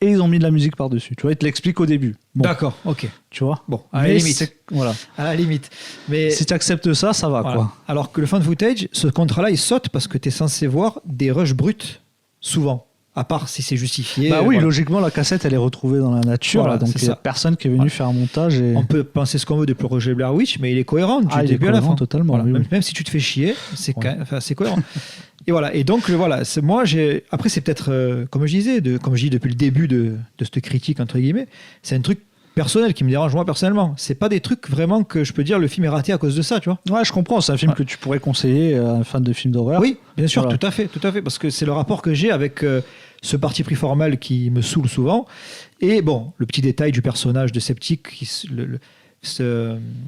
et ils ont mis de la musique par-dessus. Tu vois, ils te l'expliquent au début. Bon. D'accord, ok. Tu vois. Bon, à la limite. Voilà. À la limite. Mais si tu acceptes ça, ça va, quoi. Alors que le fan footage, ce contrat-là, il saute parce que tu es censé voir des rushs bruts, souvent. À part si c'est justifié. Bah oui, logiquement, la cassette, elle est retrouvée dans la nature. Voilà, donc il n'y a personne qui est venu faire un montage. Et... On peut penser ce qu'on veut de projet Blair Witch, mais il est cohérent du début à la fin. Totalement. Voilà. Même si tu te fais chier, c'est cohérent. Et voilà. Et donc, après, c'est peut-être, comme je disais, comme je dis depuis le début de cette critique, entre guillemets, c'est un truc personnel qui me dérange moi personnellement. C'est pas des trucs vraiment que je peux dire le film est raté à cause de ça, tu vois. Ouais, je comprends. C'est un film que tu pourrais conseiller à un fan de films d'horreur. Oui, bien sûr, tout à fait, parce que c'est le rapport que j'ai avec ce parti pris formel qui me saoule souvent. Et bon, le petit détail du personnage de sceptique,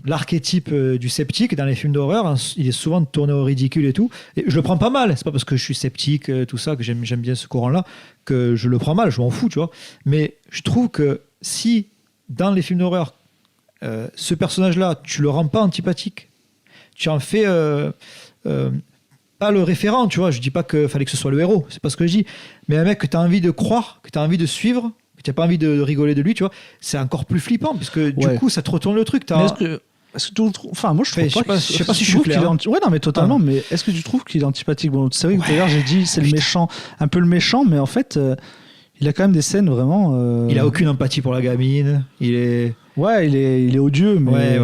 l'archétype du sceptique dans les films d'horreur, hein, il est souvent tourné au ridicule et tout. Et je le prends pas mal. C'est pas parce que je suis sceptique, tout ça, que j'aime bien ce courant-là, que je le prends mal. Je m'en fous, tu vois. Mais je trouve que si dans les films d'horreur, ce personnage-là, tu le rends pas antipathique, tu en fais pas le référent, tu vois. Je dis pas qu'il fallait que ce soit le héros, c'est pas ce que je dis. Mais un mec que tu as envie de croire, que tu as envie de suivre, que tu n'as pas envie de rigoler de lui, tu vois, c'est encore plus flippant, parce que du coup, ça te retourne le truc. Est-ce que enfin, moi, je trouve pas. Je sais pas si je suis clair. Ouais, non, mais totalement. Mais est-ce que tu trouves qu'il est antipathique? Bon, c'est vrai que tout à l'heure, j'ai dit c'est le méchant, un peu le méchant, mais en fait. Il a quand même des scènes vraiment. Il a aucune empathie pour la gamine. Il est. Ouais, il est odieux, mais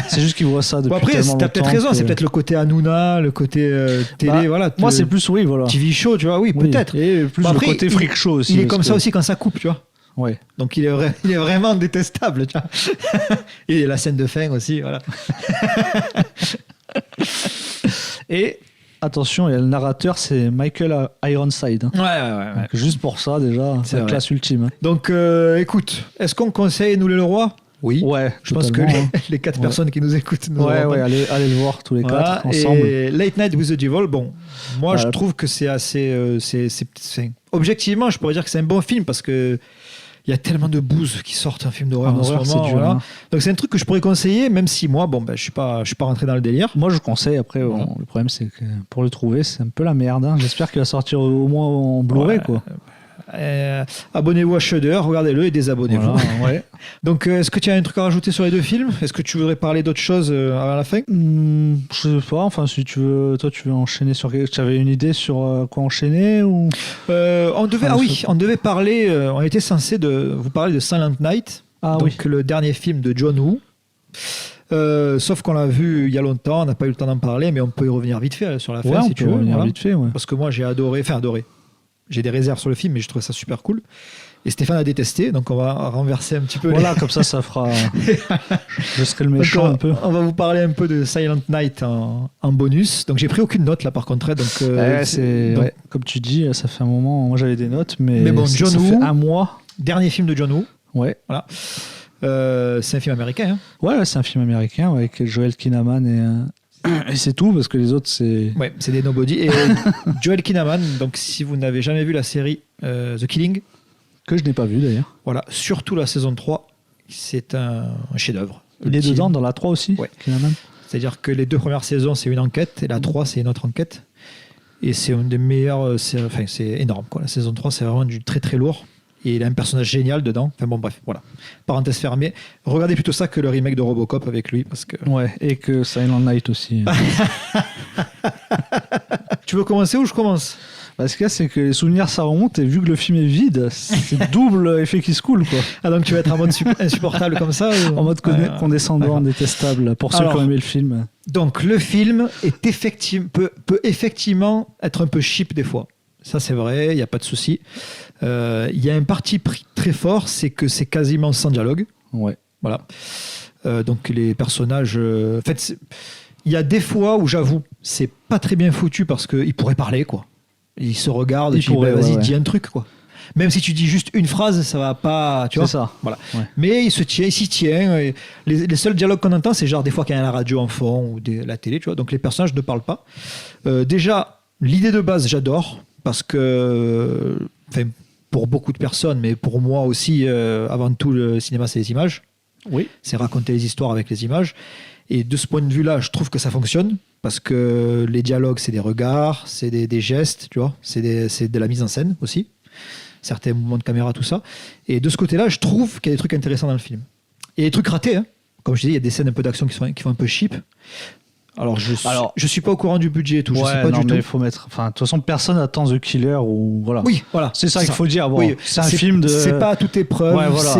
c'est juste qu'il voit ça depuis tellement longtemps. Après, t'as peut-être raison. C'est peut-être le côté Hanouna, le côté télé, voilà. Moi, c'est plus TV show, tu vois. Oui, peut-être. Et plus le côté freak show aussi. Il est comme ça aussi quand ça coupe, tu vois. Ouais. Donc il est vraiment détestable, tu vois. Et la scène de fin aussi, voilà. Et attention, il y a le narrateur, c'est Michael Ironside. Ouais. Donc, juste pour ça, déjà, c'est la classe ultime. Donc, écoute, est-ce qu'on conseille Nous les Leroy? Oui. Ouais, je pense que les 4 personnes qui nous écoutent allez le voir tous les 4 ensemble. Et Late Night with the Devil, bon, moi je trouve que c'est assez... objectivement, je pourrais dire que c'est un bon film parce que il y a tellement de bouse qui sortent un film d'horreur en ce moment. C'est dur, voilà. Donc c'est un truc que je pourrais conseiller, même si moi, je suis pas rentré dans le délire. Moi, je conseille. Après, le problème, c'est que pour le trouver, c'est un peu la merde. Hein. J'espère qu'il va sortir au moins en Blu-ray, quoi. Abonnez-vous à Shudder, regardez-le et désabonnez-vous. Voilà, Donc, est-ce que tu as un truc à rajouter sur les 2 films? Est-ce que tu voudrais parler d'autre chose avant la fin? Je sais pas. Enfin, si tu veux, toi, tu veux enchaîner sur. Tu avais une idée sur quoi enchaîner ou on devait parler. On était censé vous parler de Silent Night, le dernier film de John Woo. Sauf qu'on l'a vu il y a longtemps, on n'a pas eu le temps d'en parler, mais on peut y revenir vite fait sur la fin si tu veux. Vite fait, parce que moi j'ai adoré. J'ai des réserves sur le film, mais je trouve ça super cool. Et Stéphane a détesté, donc on va renverser un petit peu. Voilà, comme ça fera. Je serai le méchant un peu. On va vous parler un peu de Silent Night en bonus. Donc j'ai pris aucune note là par contre. Donc, comme tu dis, ça fait un moment. Moi j'avais des notes, mais bon, John Woo, ça fait un mois. Dernier film de John Woo. Ouais. Voilà. C'est un film américain. Hein. Ouais, c'est un film américain avec Joel Kinnaman et c'est tout, parce que les autres, c'est... Ouais, c'est des nobody. Et Joel Kinnaman, donc si vous n'avez jamais vu la série The Killing... Que je n'ai pas vu, d'ailleurs. Voilà, surtout la saison 3, c'est un chef-d'œuvre. Il est dedans, dans la 3 aussi, ouais. Kinnaman. C'est-à-dire que les 2 premières saisons, c'est une enquête, et la 3, c'est une autre enquête. Et c'est une des meilleures... c'est énorme, quoi. La saison 3, c'est vraiment du très très lourd. Et il a un personnage génial dedans. Enfin bon, bref, voilà. Parenthèse fermée. Regardez plutôt ça que le remake de Robocop avec lui. Parce que... Ouais, et que Silent Night aussi. Tu veux commencer ou je commence? Ce qu'il y a, c'est que les souvenirs, ça remonte. Et vu que le film est vide, c'est double effet qui se coule, quoi. Ah, donc tu vas être en mode insupportable comme ça ou... En mode condescendant, détestable, pour ceux qui ont aimé le film. Donc le film peut effectivement être un peu cheap des fois. Ça, c'est vrai, il n'y a pas de souci. Il y a un parti pris très fort, c'est que c'est quasiment sans dialogue. Ouais. Voilà. Donc, les personnages... en fait, Il y a des fois où j'avoue, c'est pas très bien foutu parce qu'il pourrait parler, quoi. Il se regarde et puis vas-y, dis un truc, quoi. Même si tu dis juste une phrase, ça va pas, tu vois. C'est ça. Voilà. Ouais. Mais il s'y tient. Et les seuls dialogues qu'on entend, c'est genre des fois qu'il y a la radio en fond ou la télé, tu vois. Donc les personnages ne parlent pas. Déjà, l'idée de base, j'adore parce que, pour beaucoup de personnes, mais pour moi aussi, avant tout, le cinéma, c'est les images. Oui. C'est raconter les histoires avec les images. Et de ce point de vue-là, je trouve que ça fonctionne parce que les dialogues, c'est des regards, c'est des gestes, tu vois, c'est de la mise en scène aussi, certains mouvements de caméra, tout ça. Et de ce côté-là, je trouve qu'il y a des trucs intéressants dans le film. Et des trucs ratés, hein. Comme je te dis, il y a des scènes un peu d'action qui font un peu cheap. Alors, je suis pas au courant du budget et tout. Je sais pas du tout. Il faut mettre. Enfin, de toute façon, personne n'attend The Killer ou voilà. Oui, voilà. C'est ça qu'il faut dire. Bon, oui, c'est un film de. C'est pas à toute épreuve. Ouais, voilà.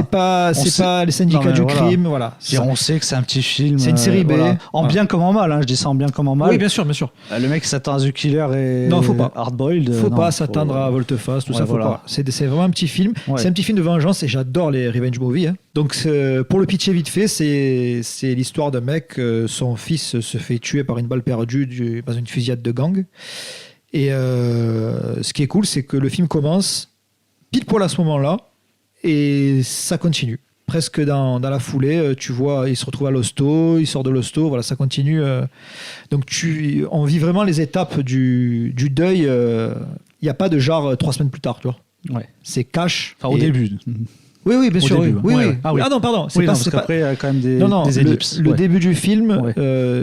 C'est pas les syndicats du crime. Voilà. On sait que c'est un petit film. C'est une série B. Voilà. En bien comme en mal. Hein, je dis ça en bien comme en mal. Oui, bien sûr, bien sûr. Le mec qui s'attend à The Killer et. Non, faut pas. Hardboiled. Faut pas s'attendre à Volte-Face, tout ça. Faut pas. C'est vraiment un petit film. Ouais. C'est un petit film de vengeance et j'adore les revenge movies. Hein. Donc, pour le pitcher vite fait, c'est l'histoire d'un mec. Son fils se fait tuer par une balle perdue dans une fusillade de gang. Et ce qui est cool, c'est que le film commence pile poil à ce moment-là et ça continue. Presque dans la foulée, tu vois, il se retrouve à l'hosto, il sort de l'hosto, voilà, ça continue. Donc on vit vraiment les étapes du deuil. Il n'y a pas de genre 3 semaines plus tard, tu vois. Ouais. C'est cash. Enfin, au début. Oui, bien sûr. Début, oui. Ah, oui. Ah non, pardon. Parce qu'après, il y a quand même des ellipses. Le début du film,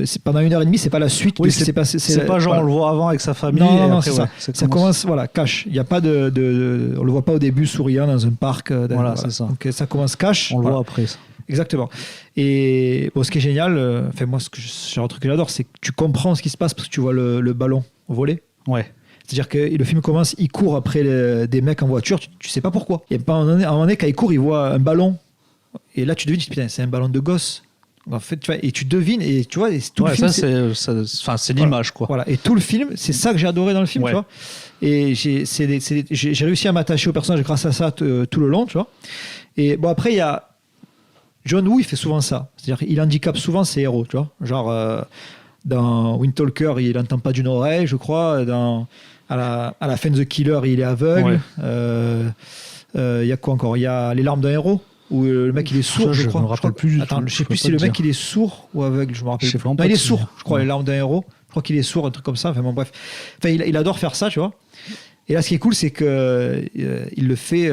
c'est pendant 1h30, c'est pas la suite de ce qui s'est passé. C'est pas genre on le voit avant avec sa famille. Non, c'est ça. Ça commence, voilà, cash. Il y a pas on le voit pas au début souriant dans un parc. Voilà, c'est ça. Donc ça commence cash. On le voit après. Ça. Exactement. Et bon, ce qui est génial, moi, c'est un truc que j'adore, c'est que tu comprends ce qui se passe parce que tu vois le ballon voler. Ouais. C'est-à-dire que le film commence, il court après des mecs en voiture, tu sais pas pourquoi. Et à un moment donné, quand il court, il voit un ballon. Et là, tu devines, putain, c'est un ballon de gosse. En fait, tu vois, et tu devines, et tu vois, et tout le film. C'est l'image, quoi. Voilà. Et tout le film, c'est ça que j'ai adoré dans le film, tu vois. Et j'ai réussi à m'attacher au personnage grâce à ça tout le long, tu vois. Et bon, après, il y a. John Woo, il fait souvent ça. C'est-à-dire qu'il handicape souvent ses héros, tu vois. Genre, dans Wind Talker, il n'entend pas d'une oreille, je crois. À la fin de The Killer, il est aveugle. Il y a quoi encore ? Il y a Les larmes d'un héros, où le mec il est sourd, je crois. Je me rappelle plus du tout. Attends, je sais plus si le mec il est sourd ou aveugle, je me rappelle. Non, il est sourd, je crois, Les larmes d'un héros. Je crois qu'il est sourd, un truc comme ça. Enfin bon, bref. Enfin, il adore faire ça, tu vois. Et là, ce qui est cool, c'est que il le fait,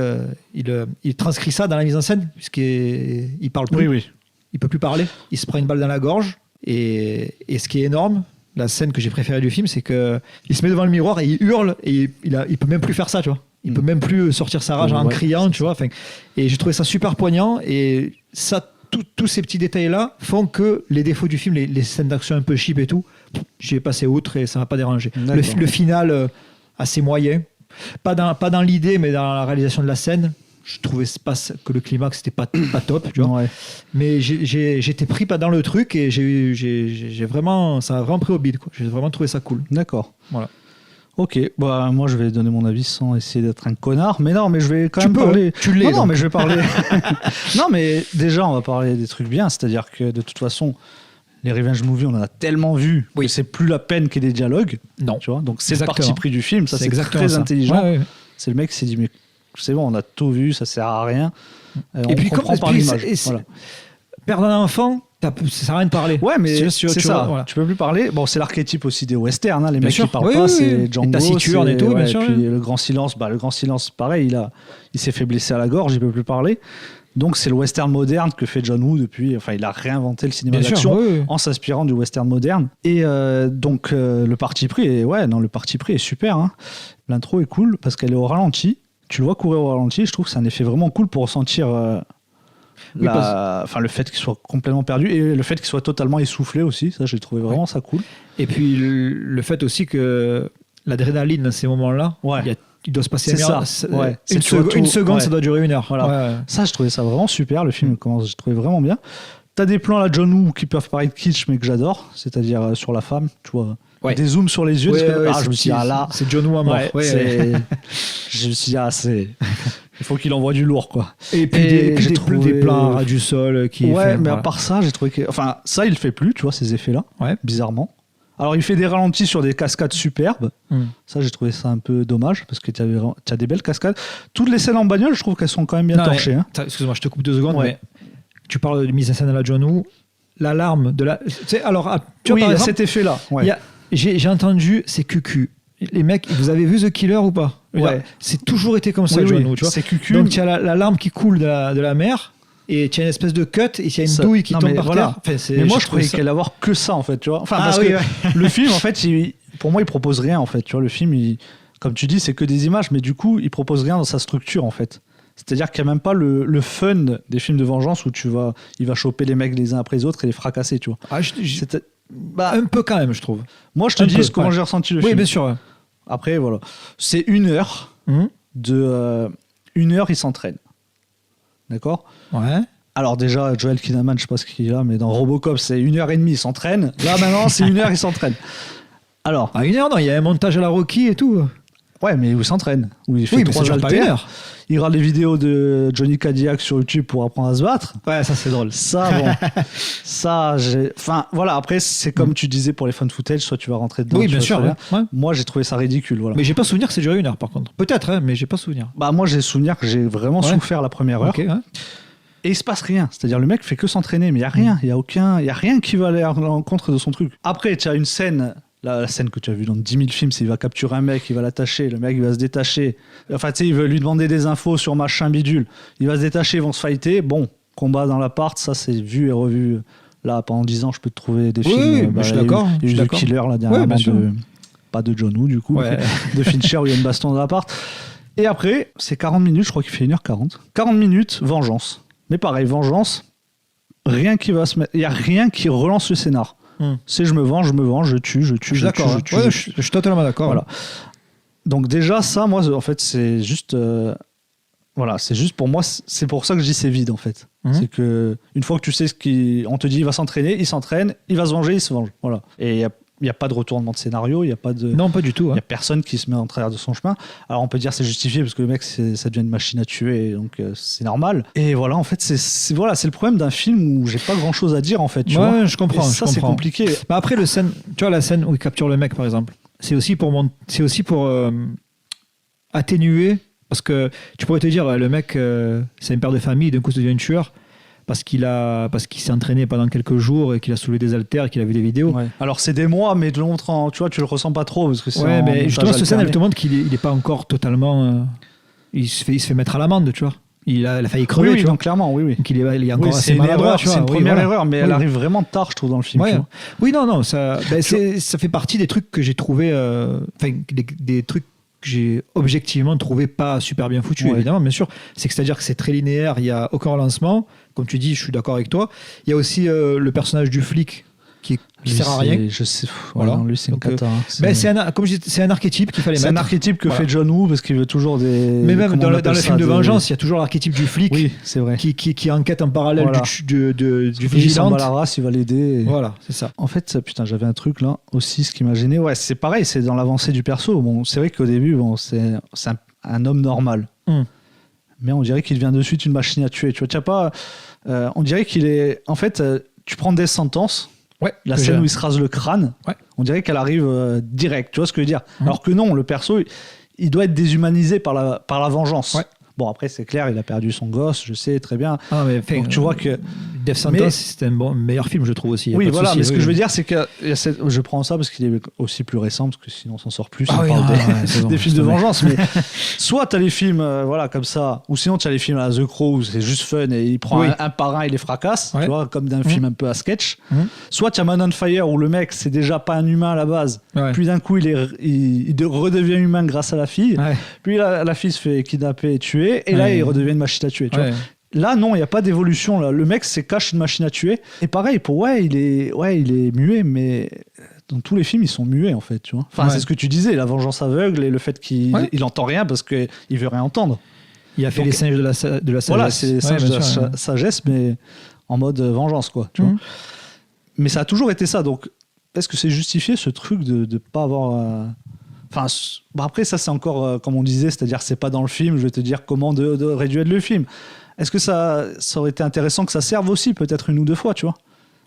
il transcrit ça dans la mise en scène, puisqu'il parle plus. Oui. Il peut plus parler. Il se prend une balle dans la gorge. Et ce qui est énorme, la scène que j'ai préférée du film, c'est que il se met devant le miroir et il hurle et il peut même plus faire ça, tu vois. Il peut même plus sortir sa rage en criant, tu vois. Enfin, et j'ai trouvé ça super poignant et ça, tous ces petits détails-là font que les défauts du film, les scènes d'action un peu cheap et tout, j'ai passé outre et ça m'a pas dérangé. Le final assez moyen, pas dans l'idée, mais dans la réalisation de la scène. Je trouvais pas que le climax c'était pas top, tu vois. Ouais. Mais j'étais pris pas dans le truc et j'ai vraiment, ça a vraiment pris au bide, quoi. J'ai vraiment trouvé ça cool. D'accord. Voilà. Ok, bah moi je vais donner mon avis sans essayer d'être un connard, mais non, mais je vais quand même parler. Tu l'es. Non, mais je vais parler. Non, mais déjà on va parler des trucs bien, c'est-à-dire que de toute façon les revenge movies on en a tellement vu que c'est plus la peine qu'il y ait des dialogues. Non. Tu vois, donc c'est le parti pris du film, ça c'est très intelligent. Ouais. C'est le mec qui s'est dit mais c'est bon, on a tout vu, ça sert à rien. Et puis comprend par l'image. Voilà. Perdre un enfant, ça sert à rien de parler. Ouais, mais c'est ça. Voilà. Tu peux plus parler. Bon, c'est l'archétype aussi des westerns. Hein, les mecs qui parlent pas, c'est Django. Taciturne et tout, bien sûr. Et puis le grand silence, pareil, il s'est fait blesser à la gorge, il peut plus parler. Donc c'est le western moderne que fait John Woo depuis. Enfin, il a réinventé le cinéma d'action en s'inspirant du western moderne. Et donc le parti pris est super. Hein. L'intro est cool parce qu'elle est au ralenti. Tu le vois courir au ralenti, je trouve que c'est un effet vraiment cool pour ressentir le fait qu'il soit complètement perdu et le fait qu'il soit totalement essoufflé aussi. Ça, j'ai trouvé vraiment ça cool. Et puis le fait aussi que l'adrénaline dans ces moments-là, il doit se passer une seconde, ça doit durer 1 heure. Voilà. Ouais. Ça, je trouvais ça vraiment super. Le film commence, je trouvais vraiment bien. T'as des plans à la John Woo qui peuvent paraître kitsch, mais que j'adore, c'est-à-dire sur la femme, tu vois. Ouais. Des zooms sur les yeux. Je me suis dit, là. C'est John Woo à mort. Je me suis dit, Il faut qu'il envoie du lourd, quoi. Et puis des plans à ras du sol qui. Ouais, mais voilà. à part ça, j'ai trouvé que. Enfin, ça, il le fait plus, tu vois, ces effets-là. Ouais. Bizarrement. Alors, il fait des ralentis sur des cascades superbes. Ça, j'ai trouvé ça un peu dommage parce que tu as des belles cascades. Toutes les scènes en bagnole, je trouve qu'elles sont quand même bien torchées. Hein. Excuse-moi, je te coupe 2 secondes. Ouais. Mais tu parles de mise en scène à la John Woo. L'alarme de la. Tu sais, alors, tu vois, Oui, par il y a exemple, cet effet-là. Ouais. J'ai entendu, c'est QQ. Les mecs, vous avez vu The Killer ou pas? Ouais. C'est toujours été comme ça, Oui, John oui, Woo, tu vois. c'est QQ. Donc, tu as l'alarme qui coule de la mer. Et tu as une espèce de cut et il y a une douille qui tombe par terre. Enfin, mais moi, je trouvais qu'il allait avoir que ça, en fait, tu vois. Enfin, parce que le film, en fait, pour moi, il propose rien, en fait. Tu vois, le film, comme tu dis, c'est que des images, mais du coup, il propose rien dans sa structure, en fait. C'est-à-dire qu'il n'y a même pas le fun des films de vengeance où il va choper les mecs les uns après les autres et les fracasser, tu vois. Un peu quand même, je trouve. Moi, je te dis comment j'ai ressenti le film. Oui, bien sûr. Ouais. Après, voilà. C'est 1 heure. 1 heure, il s'entraîne. D'accord? Ouais. Alors déjà, Joel Kinnaman, je sais pas ce qu'il a, mais dans Robocop, c'est 1h30, il s'entraîne. Là, maintenant, c'est 1 heure, il s'entraîne. Alors... À 1 heure, non, il y a un montage à la Rocky et tout. Ouais, mais où il s'entraîne. Où il fait 3 haltères. Il regarde les vidéos de Johnny Cadillac sur YouTube pour apprendre à se battre. Ouais, ça, c'est drôle. Ça, bon. Enfin, voilà, après, c'est comme tu disais pour les fun footage, soit tu vas rentrer dedans. Oui, bien sûr. Ouais. Moi, j'ai trouvé ça ridicule. Voilà. Mais j'ai pas souvenir que c'est duré 1 heure, par contre. Peut-être, hein, mais j'ai pas souvenir. Bah, moi, j'ai souvenir que j'ai vraiment souffert la première heure. Okay, ouais. Et il se passe rien. C'est-à-dire, le mec fait que s'entraîner, mais il y a rien. Il y a rien qui va aller à l'encontre de son truc. Après, tu as une scène... La scène que tu as vue dans 10 000 films, c'est qu'il va capturer un mec, il va l'attacher, le mec il va se détacher. Enfin, tu sais, il veut lui demander des infos sur machin bidule. Il va se détacher, ils vont se fighter. Bon, combat dans l'appart, ça c'est vu et revu. Là, pendant 10 ans, je peux te trouver des films. Oui, je suis d'accord. Il y a eu The Killer, là, dernièrement, pas de John Woo, du coup, de Fincher, où il y a une baston dans l'appart. Et après, c'est 40 minutes, je crois qu'il fait 1h40. 40 minutes, vengeance. Mais pareil, vengeance, rien qui va se mettre. Il n'y a rien qui relance le scénar. C'est je me venge, je tue. Je suis totalement d'accord. Voilà. Donc déjà ça, moi en fait c'est juste, voilà, c'est juste pour moi, c'est pour ça que je dis c'est vide en fait. C'est que une fois que tu sais on te dit il va s'entraîner, il s'entraîne, il va se venger, il se venge. Voilà. Et il n'y a pas de retournement de scénario, il n'y a pas de... Non, pas du tout. Il n'y a personne qui se met en travers de son chemin. Alors on peut dire c'est justifié parce que le mec, ça devient une machine à tuer, donc c'est normal. Et voilà, en fait, c'est le problème d'un film où j'ai pas grand-chose à dire, en fait. Tu vois, je comprends. Et ça, c'est compliqué. Bah après, tu vois la scène où il capture le mec, par exemple, c'est aussi pour atténuer, parce que tu pourrais te dire, le mec, c'est un père de famille, d'un coup, ça devient un tueur. Parce qu'il s'est entraîné pendant quelques jours et qu'il a soulevé des haltères et qu'il a vu des vidéos. Ouais. Alors c'est des mois, mais tu vois, tu le ressens pas trop parce que c'est. Ouais, mais justement cette scène, elle te montre qu'il est pas encore totalement. Il se fait mettre à l'amende, tu vois. Il a failli crever, tu vois. Donc, clairement, oui. Donc il est encore assez maladroit. C'est une première erreur, mais elle arrive vraiment tard, je trouve, dans le film. Ouais. Oui, non, ça fait partie des trucs que j'ai trouvé, des trucs que j'ai objectivement trouvé pas super bien foutus, évidemment, bien sûr. C'est-à-dire que c'est très linéaire, il y a aucun relancement. Comme tu dis, je suis d'accord avec toi. Il y a aussi le personnage du flic qui sert à rien. Je sais. Voilà. Non, lui, c'est une cata. C'est un archétype qu'il fallait mettre. C'est un archétype que fait John Woo parce qu'il veut toujours des. Mais même dans le film de vengeance, il y a toujours l'archétype du flic. Oui, c'est vrai. Qui enquête en parallèle du vigilant. Il la race, il va l'aider. Voilà, c'est ça. En fait, putain, j'avais un truc là aussi, ce qui m'a gêné. Ouais, c'est pareil, c'est dans l'avancée du perso. Bon, c'est vrai qu'au début, c'est un homme normal. Mais on dirait qu'il devient de suite une machine à tuer. Tu vois, pas. On dirait qu'il est. En fait, tu prends des sentences. Ouais, la scène où il se rase le crâne, on dirait qu'elle arrive direct. Tu vois ce que je veux dire? Alors que non, le perso, il doit être déshumanisé par la vengeance. Ouais. Bon, après, c'est clair, il a perdu son gosse, je sais très bien. Ah, mais donc, tu vois que. Death Sentence, c'était un meilleur film, je trouve aussi. Oui, voilà, mais ce que je veux dire, c'est que je prends ça parce qu'il est aussi plus récent, parce que sinon on s'en sort plus. On parle des films de vengeance. Mais soit tu as les films comme ça, ou sinon tu as les films à The Crow où c'est juste fun et il prend un par un et les fracasse, tu vois, comme d'un film un peu à sketch. Soit tu as Man on Fire où le mec, c'est déjà pas un humain à la base. Puis d'un coup, il redevient humain grâce à la fille. Puis la fille se fait kidnapper et tuer. Et là, il redevient une machine à tuer. Tu vois. Là, non, il n'y a pas d'évolution. Là. Le mec se cache une machine à tuer. Et pareil, il est muet, mais dans tous les films, ils sont muets, en fait. Tu vois. Enfin, c'est ce que tu disais, la vengeance aveugle et le fait qu'il n'entend rien parce qu'il ne veut rien entendre. Il a fait les singes de la sagesse. Voilà, c'est les singes de la sagesse, mais en mode vengeance, quoi. Tu vois. Mais ça a toujours été ça. Donc, est-ce que c'est justifié, ce truc de ne pas avoir... Enfin, après, ça, c'est encore, comme on disait, c'est-à-dire, c'est pas dans le film, je vais te dire comment aurait dû être le film. Est-ce que ça aurait été intéressant que ça serve aussi, peut-être 1 ou 2 fois, tu vois?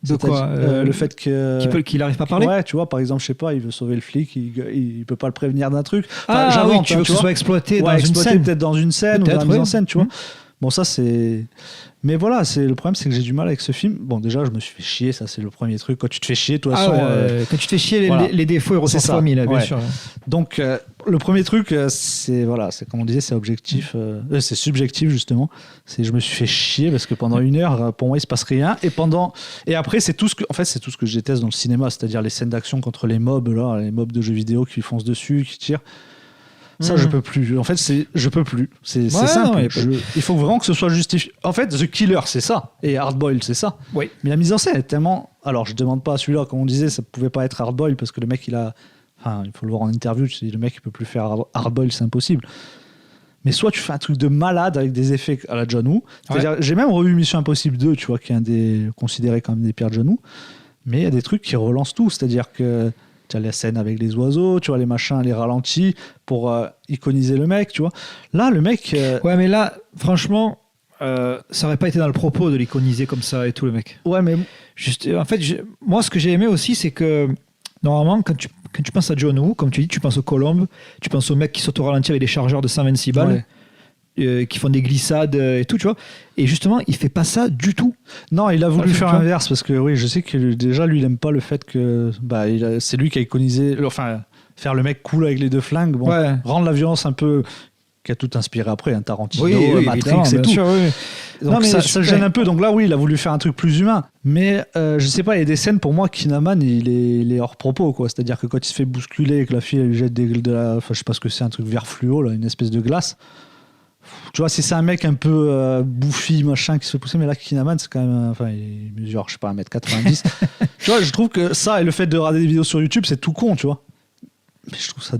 De quoi le fait qu'il arrive pas à parler. Ouais, tu vois, par exemple, je sais pas, il veut sauver le flic, il peut pas le prévenir d'un truc. Enfin, j'invente, tu veux que ce soit exploité dans une scène. Peut-être dans une scène ou dans la mise en scène, tu vois. Bon, ça, c'est... Mais voilà, le problème, c'est que j'ai du mal avec ce film. Bon, déjà, je me suis fait chier, ça, c'est le premier truc. Quand tu te fais chier, de toute façon... quand tu te fais chier, voilà. les défauts, ils ressortent fois 1000, bien sûr. Donc, le premier truc, c'est comme on disait, c'est objectif. C'est subjectif, justement. Je me suis fait chier parce que pendant 1 heure, pour moi, il se passe rien. Et après, c'est tout ce que je déteste dans le cinéma, c'est-à-dire les scènes d'action contre les mobs de jeux vidéo qui foncent dessus, qui tirent. Ça, je peux plus. En fait, je peux plus. C'est simple. Non, il faut vraiment que ce soit justifié. En fait, The Killer, c'est ça. Et Hardboiled, c'est ça. Oui. Mais la mise en scène est tellement... Alors, je demande pas à celui-là, comme on disait, ça pouvait pas être Hardboiled parce que le mec, il faut le voir en interview, le mec, il peut plus faire Hardboiled, c'est impossible. Mais soit tu fais un truc de malade avec des effets à la John Woo. C'est-à-dire, j'ai même revu Mission Impossible 2, tu vois, qui est considéré comme des pires John Woo. Mais il y a des trucs qui relancent tout. C'est-à-dire que tu as les scènes avec les oiseaux, tu vois, les machins, les ralentis pour iconiser le mec, tu vois. Là, le mec... Ouais, mais là, franchement, ça aurait pas été dans le propos de l'iconiser comme ça et tout, le mec. Ouais, mais... Juste, en fait, moi, ce que j'ai aimé aussi, c'est que, normalement, quand tu penses à John Woo, comme tu dis, tu penses au Colombe, tu penses au mec qui saute au ralenti avec des chargeurs de 126 balles. Ouais. Qui font des glissades et tout, tu vois. Et justement, il fait pas ça du tout. Non, il a voulu faire l'inverse parce que oui, je sais que déjà lui, il aime pas le fait que c'est lui qui a iconisé, enfin, faire le mec cool avec les 2 flingues, bon, rendre la violence un peu, qui a tout inspiré après, un Tarantino, Matrix et tout. Sûr, oui. Donc non, ça gêne un peu. Donc là, oui, il a voulu faire un truc plus humain. Mais je sais pas, il y a des scènes pour moi, Kinnaman, il est hors propos, quoi. C'est-à-dire que quand il se fait bousculer et que la fille elle lui jette enfin, je sais pas ce que c'est, un truc vert fluo, là, une espèce de glace. Tu vois, si c'est un mec un peu bouffi, machin, qui se fait pousser, mais là, Kinnaman, c'est quand même... Enfin, il mesure, je sais pas, 1m90. Tu vois, je trouve que ça et le fait de regarder des vidéos sur YouTube, c'est tout con, tu vois. Mais je trouve ça...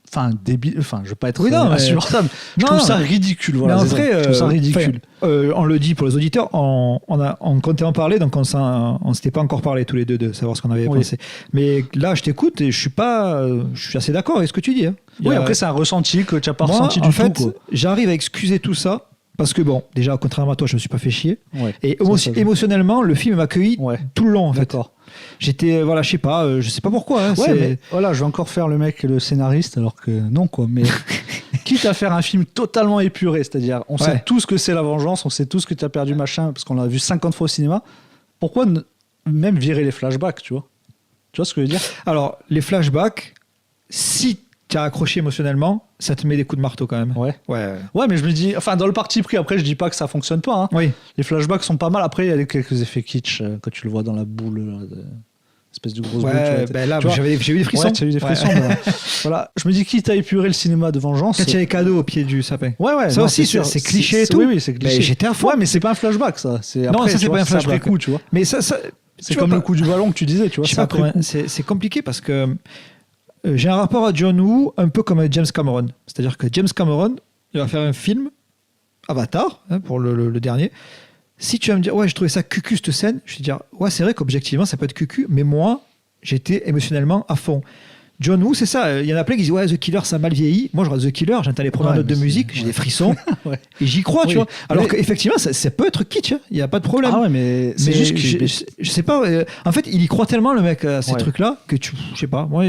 Enfin, débile... Enfin, je veux pas être insupportable. Je trouve ça ridicule, voilà. Mais après, je trouve ça ridicule. On le dit pour les auditeurs, on comptait en parler, donc on s'était pas encore parlé tous les deux de savoir ce qu'on avait pensé. Mais là, je t'écoute et je suis assez d'accord avec ce que tu dis. Hein. Oui, après, c'est un ressenti que tu n'as pas ressenti du tout. Quoi. J'arrive à excuser tout ça parce que, bon, déjà, contrairement à toi, je me suis pas fait chier. Ouais, et émotionnellement, le film m'a accueilli tout le long, en fait. D'accord. J'étais, voilà, je sais pas pourquoi. Hein, mais voilà, je vais encore faire le mec, le scénariste, alors que non, quoi. Mais quitte à faire un film totalement épuré, c'est-à-dire, on sait tout ce que c'est la vengeance, on sait tout ce que tu as perdu, machin, parce qu'on l'a vu 50 fois au cinéma. Pourquoi même virer les flashbacks, tu vois? Tu vois ce que je veux dire? Alors, les flashbacks, si tu as accroché émotionnellement, ça te met des coups de marteau quand même. Ouais, mais je me dis, enfin, dans le parti pris, après, je dis pas que ça fonctionne pas. Hein. Oui. Les flashbacks sont pas mal. Après, il y a quelques effets kitsch quand tu le vois dans la boule, espèce de grosse boule. Là, j'ai eu des frissons. Ouais, tu as eu des frissons. Voilà. Je me dis, quitte à épurer le cinéma de vengeance. Quand il y a les cadeaux au pied du sapin. Ouais. Ça aussi, c'est cliché et tout. Oui, c'est cliché. Mais j'étais à fond. Ouais, mais c'est pas un flashback, ça. Non, ça, c'est pas un flashback. Après coup, tu vois. Mais ça c'est comme le coup du ballon que tu disais, tu vois. Je sais pas comment. C'est compliqué parce que. J'ai un rapport à John Woo un peu comme James Cameron. C'est-à-dire que James Cameron, il va faire un film, Avatar, pour le dernier. Si tu vas me dire, ouais, j'ai trouvé ça cucu cette scène, je vais te dire, ouais, c'est vrai qu'objectivement, ça peut être cucu, mais moi, j'étais émotionnellement à fond. John Woo, c'est ça. Il y en a plein qui disent, ouais, The Killer, ça a mal vieilli. Moi, je regarde The Killer, j'entends les premières notes de musique, j'ai des frissons, et j'y crois, tu vois. Alors qu'effectivement, ça peut être kitsch, il n'y a pas de problème. Ah ouais, mais c'est juste que... Je sais pas, en fait, il y croit tellement, le mec, à ces trucs-là, que je sais pas. Moi,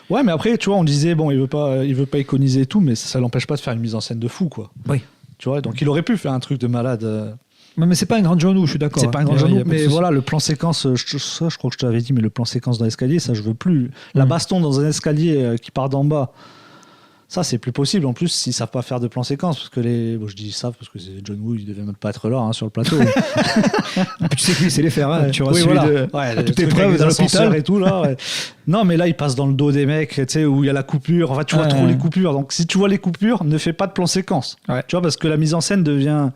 ouais, mais après, tu vois, on disait, bon, il veut pas iconiser et tout, mais ça l'empêche pas de faire une mise en scène de fou, quoi. Oui. Tu vois, donc il aurait pu faire un truc de malade. Mais c'est pas un grand John Woo, je suis d'accord. C'est pas un grand John Woo, mais voilà, le plan séquence, je crois que je te l'avais dit, mais le plan séquence dans l'escalier, ça je veux plus. La baston dans un escalier qui part d'en bas, ça c'est plus possible. En plus, s'ils savent pas faire de plan séquence, parce que je dis ça parce que c'est John Woo, il devait même pas être là sur le plateau. Tu sais que lui, c'est les faire, hein. Tu vois, toutes les preuves dans l'hôpital et tout là. Ouais. Non, mais là, il passe dans le dos des mecs, tu sais, où il y a la coupure. Enfin, tu vois trop les coupures. Donc, si tu vois les coupures, ne fais pas de plan séquence. Ouais. Tu vois, parce que la mise en scène devient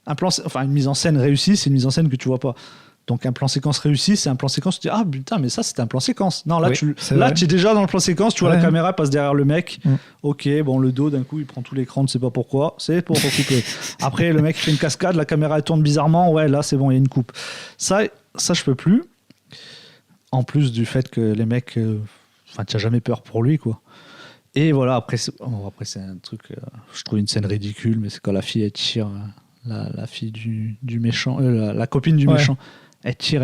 une mise en scène réussie, c'est une mise en scène que tu vois pas. Donc un plan séquence réussi, c'est un plan séquence, tu dis ah putain, mais ça c'était un plan séquence. Non, là tu es déjà dans le plan séquence, tu vois la caméra passe derrière le mec. OK, bon, le dos d'un coup, il prend tout l'écran, tu sais pas pourquoi, c'est pour recouper. Après le mec il fait une cascade, la caméra elle tourne bizarrement, ouais, là c'est bon, il y a une coupe. Ça je peux plus. En plus du fait que les mecs tu n'as jamais peur pour lui, quoi. Et voilà, après c'est un truc, je trouve une scène ridicule, mais c'est quand la fille elle tire, la fille du méchant, la copine du méchant, elle tire.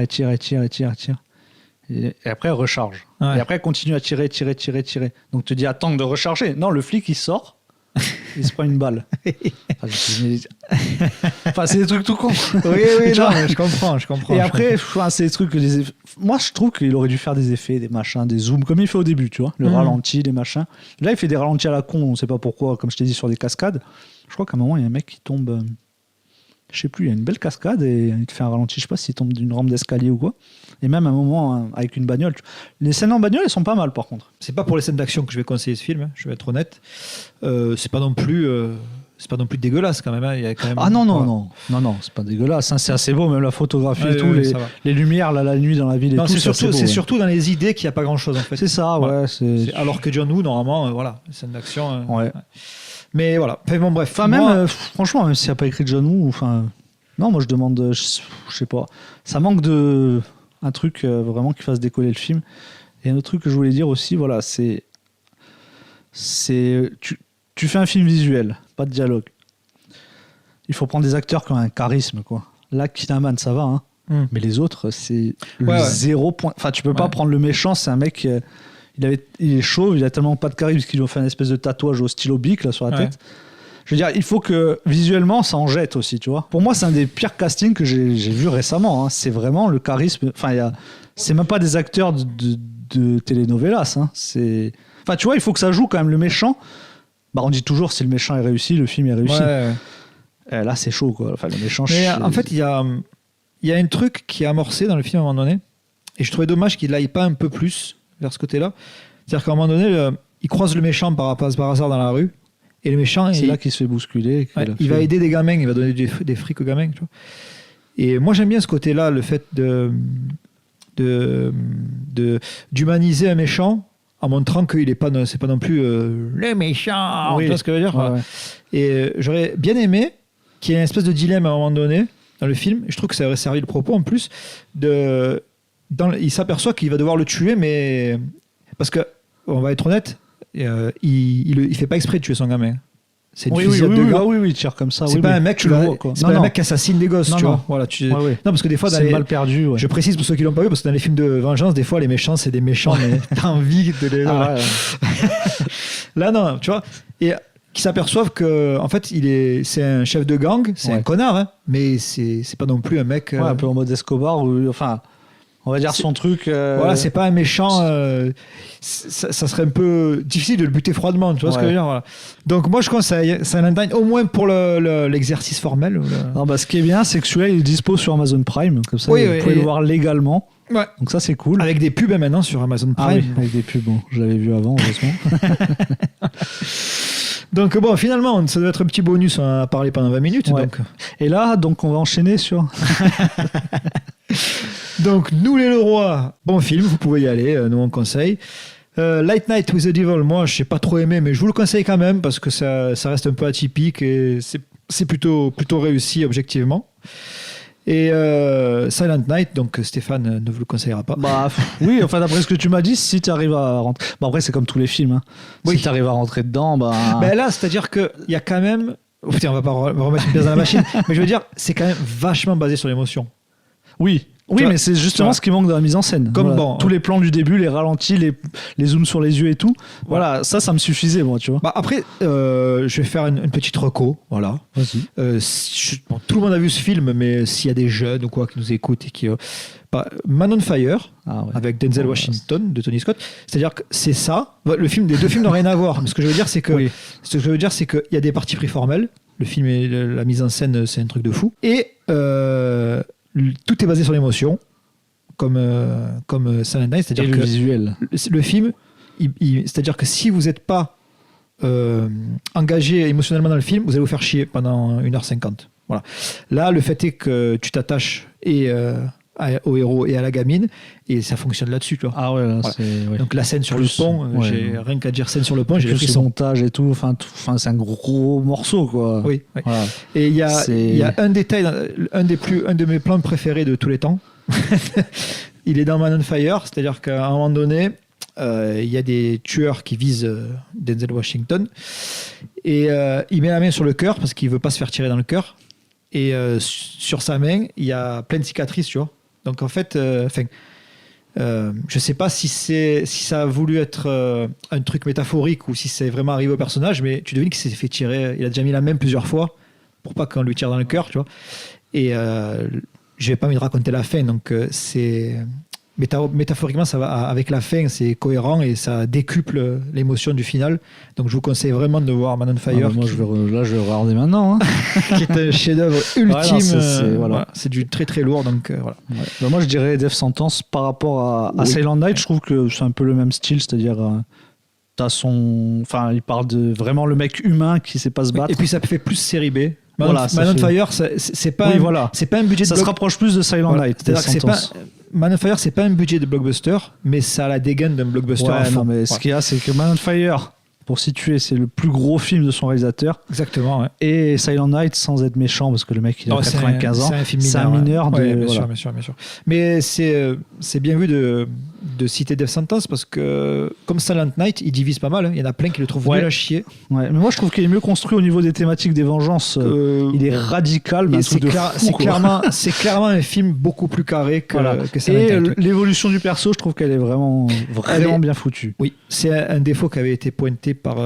Et après elle recharge. Ouais. Et après elle continue à tirer. Donc tu dis attends de recharger. Non, le flic il sort, il se prend une balle. Enfin, c'est des trucs tout cons. Oui, non, mais je comprends. Et après, c'est des trucs moi je trouve qu'il aurait dû faire des effets, des machins, des zooms, comme il fait au début, tu vois, le ralenti, les machins. Là, il fait des ralentis à la con, on sait pas pourquoi, comme je t'ai dit, sur des cascades. Je crois qu'à un moment, il y a un mec qui tombe, je sais plus, il y a une belle cascade et il te fait un ralenti, je sais pas s'il tombe d'une rampe d'escalier ou quoi. Et même à un moment, avec une bagnole. Les scènes en bagnole, elles sont pas mal par contre. C'est pas pour les scènes d'action que je vais conseiller ce film, je vais être honnête. C'est pas non plus dégueulasse quand même. Il y a quand même non, c'est pas dégueulasse. Hein, c'est assez beau, même la photographie et tout, les lumières, la nuit dans la ville et non, tout. C'est surtout dans les idées qu'il n'y a pas grand chose en fait. C'est ça, ouais. Alors que John Woo, normalement, voilà, les scènes d'action. Ouais. Mais voilà. Enfin, bon, bref. Enfin, même, franchement, même s'il n'y a pas écrit John Woo, enfin. Non, moi je demande, je sais pas. Ça manque de. Un truc vraiment qui fasse décoller le film. Et un autre truc que je voulais dire aussi, voilà, c'est. Tu fais un film visuel, pas de dialogue. Il faut prendre des acteurs qui ont un charisme, quoi. Là, Kinnaman, ça va, hein. Mais les autres, c'est zéro point. Enfin, tu peux pas prendre le méchant, c'est un mec. Il est chauve, il a tellement pas de charisme qu'il lui a fait un espèce de tatouage au stylo bic là sur la tête. Je veux dire, il faut que visuellement ça en jette aussi, tu vois. Pour moi, c'est un des pires castings que j'ai vu récemment. Hein. C'est vraiment le charisme. Enfin, c'est même pas des acteurs de telenovelas. Hein. Enfin, tu vois, il faut que ça joue quand même le méchant. Bah, on dit toujours si le méchant est réussi, le film est réussi. Là, c'est chaud, quoi. Enfin, le méchant. Mais en fait, il y a un truc qui est amorcé dans le film à un moment donné, et je trouvais dommage qu'il n'aille pas un peu plus vers ce côté-là. C'est-à-dire qu'à un moment donné, il croise le méchant par hasard dans la rue. Et le méchant, c'est là qu'il se fait bousculer. Il va aider des gamins, il va donner des frics aux gamins. Tu vois. Et moi, j'aime bien ce côté-là, le fait d'humaniser un méchant en montrant qu'il c'est pas non plus le méchant. Tu vois ce que je veux dire. Ouais. Et j'aurais bien aimé qu'il y ait une espèce de dilemme à un moment donné dans le film. Et je trouve que ça aurait servi le propos en plus. Il s'aperçoit qu'il va devoir le tuer, mais parce que on va être honnête. Il fait pas exprès de tuer son gamin. C'est une fusillade de gars. Oui, il tire comme ça. C'est pas un mec, un mec qui assassine des gosses, tu vois. Voilà, non, parce que des fois, c'est mal perdu. Ouais. Je précise pour ceux qui l'ont pas vu, parce que dans les films de vengeance, des fois, les méchants, c'est des méchants, mais t'as envie de les. Là, non, tu vois. Et qui s'aperçoivent que, en fait, c'est un chef de gang, c'est un connard, hein, mais c'est pas non plus un mec. Un peu en mode Escobar, enfin. On va dire son truc. Voilà, c'est pas un méchant. Ça serait un peu difficile de le buter froidement. Tu vois ce que je veux dire, voilà. Donc, moi, je conseille Silent Night, au moins pour l'exercice formel. Non, bah, ce qui est bien, c'est que celui-là, il est dispo sur Amazon Prime. Comme ça, vous pouvez le voir légalement. Ouais. Donc, ça, c'est cool. Avec des pubs maintenant sur Amazon Prime. Avec des pubs, bon, je l'avais vu avant, heureusement. Donc, bon, finalement, ça doit être un petit bonus à parler pendant 20 minutes. Ouais. Donc. Et là, donc, on va enchaîner sur. Donc, Nous les Leroy, bon film, vous pouvez y aller, nous on conseille. Late Night with the Devil, moi je n'ai pas trop aimé, mais je vous le conseille quand même parce que ça reste un peu atypique et c'est plutôt réussi objectivement. Et Silent Night, donc Stéphane ne vous le conseillera pas. Bah oui, enfin d'après ce que tu m'as dit, si tu arrives à rentrer. Bah après c'est comme tous les films. Hein. Si tu arrives à rentrer dedans, Ben là, c'est-à-dire qu'il y a quand même. Oh, putain, on va pas remettre une pièce dans la machine, mais je veux dire, c'est quand même vachement basé sur l'émotion. Oui, mais c'est justement ce qui manque dans la mise en scène. Comme tous les plans du début, les ralentis, les zooms sur les yeux et tout. Voilà, ça me suffisait, moi, tu vois. Bah après, je vais faire une petite reco. Voilà. Vas-y. Tout le monde a vu ce film, mais s'il y a des jeunes ou quoi qui nous écoutent et qui. Man on Fire, avec Denzel Washington de Tony Scott. C'est-à-dire que c'est ça. Les deux films n'ont rien à voir. Mais ce que je veux dire, c'est que qu'il y a des parties pris formelles. Le film et la mise en scène, c'est un truc de fou. Et tout est basé sur l'émotion, comme Silent Night, c'est-à-dire que le visuel. Le film, c'est-à-dire que si vous n'êtes pas engagé émotionnellement dans le film, vous allez vous faire chier pendant 1h50. Voilà. Là, le fait est que tu t'attaches au héros et à la gamine, et ça fonctionne là-dessus, tu vois. Ah ouais, là, voilà. Donc la scène sur le pont, j'ai rien qu'à dire scène sur le pont, j'ai le montage et tout, enfin c'est un gros morceau, quoi. Oui. Voilà. Et il y a un détail, un de mes plans préférés de tous les temps. Il est dans Man on Fire, c'est-à-dire qu'à un moment donné, il y a des tueurs qui visent Denzel Washington. Et il met la main sur le cœur parce qu'il veut pas se faire tirer dans le cœur. Et sur sa main, il y a plein de cicatrices, tu vois. Donc en fait, je sais pas si ça a voulu être un truc métaphorique ou si c'est vraiment arrivé au personnage, mais tu devines qu'il s'est fait tirer. Il a déjà mis la main plusieurs fois pour pas qu'on lui tire dans le cœur, tu vois. Et je vais pas me raconter la fin, donc c'est métaphoriquement ça va avec la fin, c'est cohérent et ça décuple l'émotion du final. Donc je vous conseille vraiment de voir Man on Fire. Moi je vais regarder maintenant. Hein. Qui est un chef-d'œuvre ultime. Voilà. C'est du très très lourd, donc voilà. Ouais. Bah, moi je dirais Death Sentence par rapport à Silent Night. Je trouve que c'est un peu le même style, c'est-à-dire il parle de vraiment le mec humain qui sait pas se battre. Et puis ça fait plus série B. Man on Fire, c'est pas un budget de ça se rapproche plus de Silent Night. C'est-à-dire que c'est pas Man on Fire, c'est pas un budget de blockbuster, mais ça a la dégaine d'un blockbuster. Ouais, non, mais ce qu'il y a, c'est que Man on Fire, pour situer, c'est le plus gros film de son réalisateur. Exactement, ouais. Et Silent Night, sans être méchant, parce que le mec il a 95 ans, c'est un mineur. Bien sûr. Mais c'est bien vu de citer Death Sentence parce que comme Silent Night, il divise pas mal. Hein. Il y en a plein qui le trouvent nul à chier. Ouais, mais moi je trouve qu'il est mieux construit au niveau des thématiques des vengeances. Il est radical, mais c'est clairement un film beaucoup plus carré que Silent Night. Et l'évolution du perso, je trouve qu'elle est vraiment bien foutue. Oui, c'est un défaut qui avait été pointé par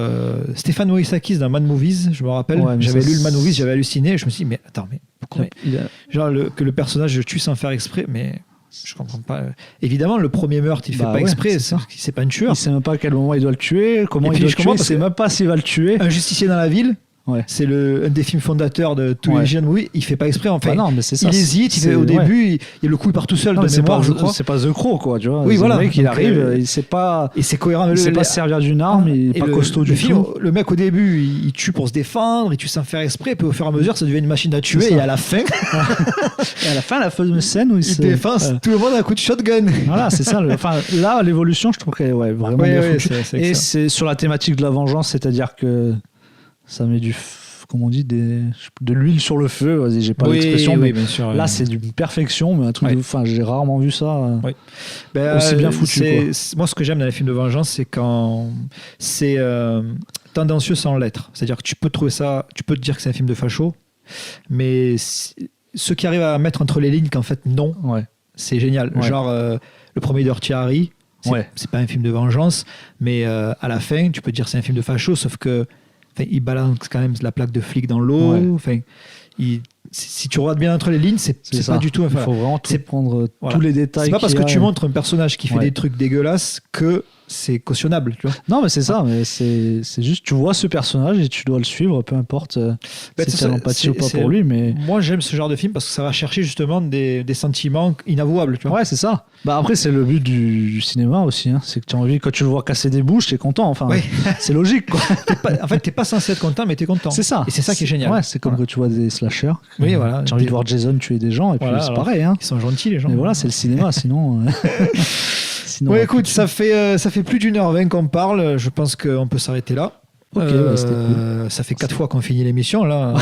Stéphane Moïsakis dans Mad Movies, je me rappelle. J'avais lu le Mad Movies, j'avais halluciné. Je me suis dit, mais attends, mais pourquoi que le personnage tue sans faire exprès, mais je comprends pas. Évidemment, le premier meurtre, il fait pas exprès, c'est pas un tueur. Il sait même pas à quel moment il doit le tuer, comment il doit le tuer, il sait même pas s'il va le tuer. Un justicier dans la ville. Ouais. C'est un des films fondateurs de tous les jeunes movies. Il fait pas exprès en fait. Non, mais c'est ça. Il hésite. Au début, le coup il part tout seul de mémoire, je crois. C'est pas The Crow, quoi. Tu vois. Oui, voilà. Le mec, il arrive, il sait pas. Et c'est cohérent. Il sait pas se servir d'une arme. Il est pas costaud du tout. Le mec au début, il tue pour se défendre, il tue sans faire exprès. Puis au fur et à mesure, ça devient une machine à tuer. Et à la fin, la fameuse scène où il défonce tout le monde à un coup de shotgun. Voilà, c'est ça. Enfin, là, l'évolution, je trouve qu'elle est vraiment bien foutue. Et c'est sur la thématique de la vengeance, c'est-à-dire que ça met comme on dit, de l'huile sur le feu. Vas-y, j'ai pas l'expression, mais bien sûr, là, c'est d'une perfection, mais un truc j'ai rarement vu ça. C'est bien foutu. Moi, ce que j'aime dans les films de vengeance, c'est quand c'est tendancieux sans l'être. C'est-à-dire que tu peux te dire que c'est un film de facho, mais ceux qui arrivent à mettre entre les lignes qu'en fait, non, c'est génial. Genre, le premier Dirty Harry, c'est pas un film de vengeance, mais à la fin, tu peux te dire que c'est un film de facho, sauf que il balance quand même la plaque de flic dans l'eau. Si tu regardes bien entre les lignes, c'est pas du tout. Il faut vraiment prendre tous les détails. C'est pas parce que tu montres un personnage qui fait des trucs dégueulasses que c'est cautionnable, tu vois. Non, mais c'est ça. Mais c'est juste, tu vois ce personnage et tu dois le suivre, peu importe si tu as l'empathie ou pas pour lui. Mais moi, j'aime ce genre de film parce que ça va chercher justement des sentiments inavouables, tu vois. Ouais, c'est ça. Bah après, c'est le but du cinéma aussi. Hein. C'est que tu as envie, quand tu le vois casser des bouches, t'es content. Enfin, c'est logique, quoi. En fait, t'es pas censé être content, mais t'es content. C'est ça. Et c'est ça qui est génial. Ouais, c'est comme quand tu vois des slashers. Oui, voilà. Tu as envie de voir Jason tuer des gens, et puis c'est pareil. Hein. Ils sont gentils, les gens. Mais voilà, c'est le cinéma, sinon. Ouais, écoute, ça fait plus d'1h20 qu'on parle. Je pense qu'on peut s'arrêter là. Ok, c'était cool. Ça fait 4 fois qu'on finit l'émission, là.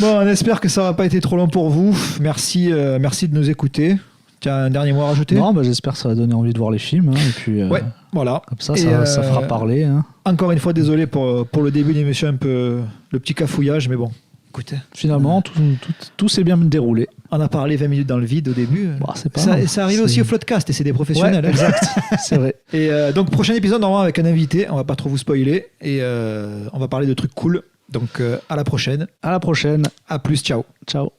Bon, on espère que ça va pas été trop long pour vous. Merci de nous écouter. Tu as un dernier mot à rajouter ? Non, j'espère que ça va donner envie de voir les films. Hein, et puis, voilà. Comme ça fera parler. Hein. Encore une fois, désolé pour le début de l'émission, un peu le petit cafouillage, mais bon. Écoutez, finalement, tout s'est bien déroulé. On a parlé 20 minutes dans le vide au début. Bah, ça arrive aussi au Floodcast et c'est des professionnels. Ouais, exact, c'est vrai. Et donc, prochain épisode, normalement, avec un invité. On va pas trop vous spoiler. Et on va parler de trucs cool. Donc, à la prochaine. À la prochaine. À plus, ciao. Ciao.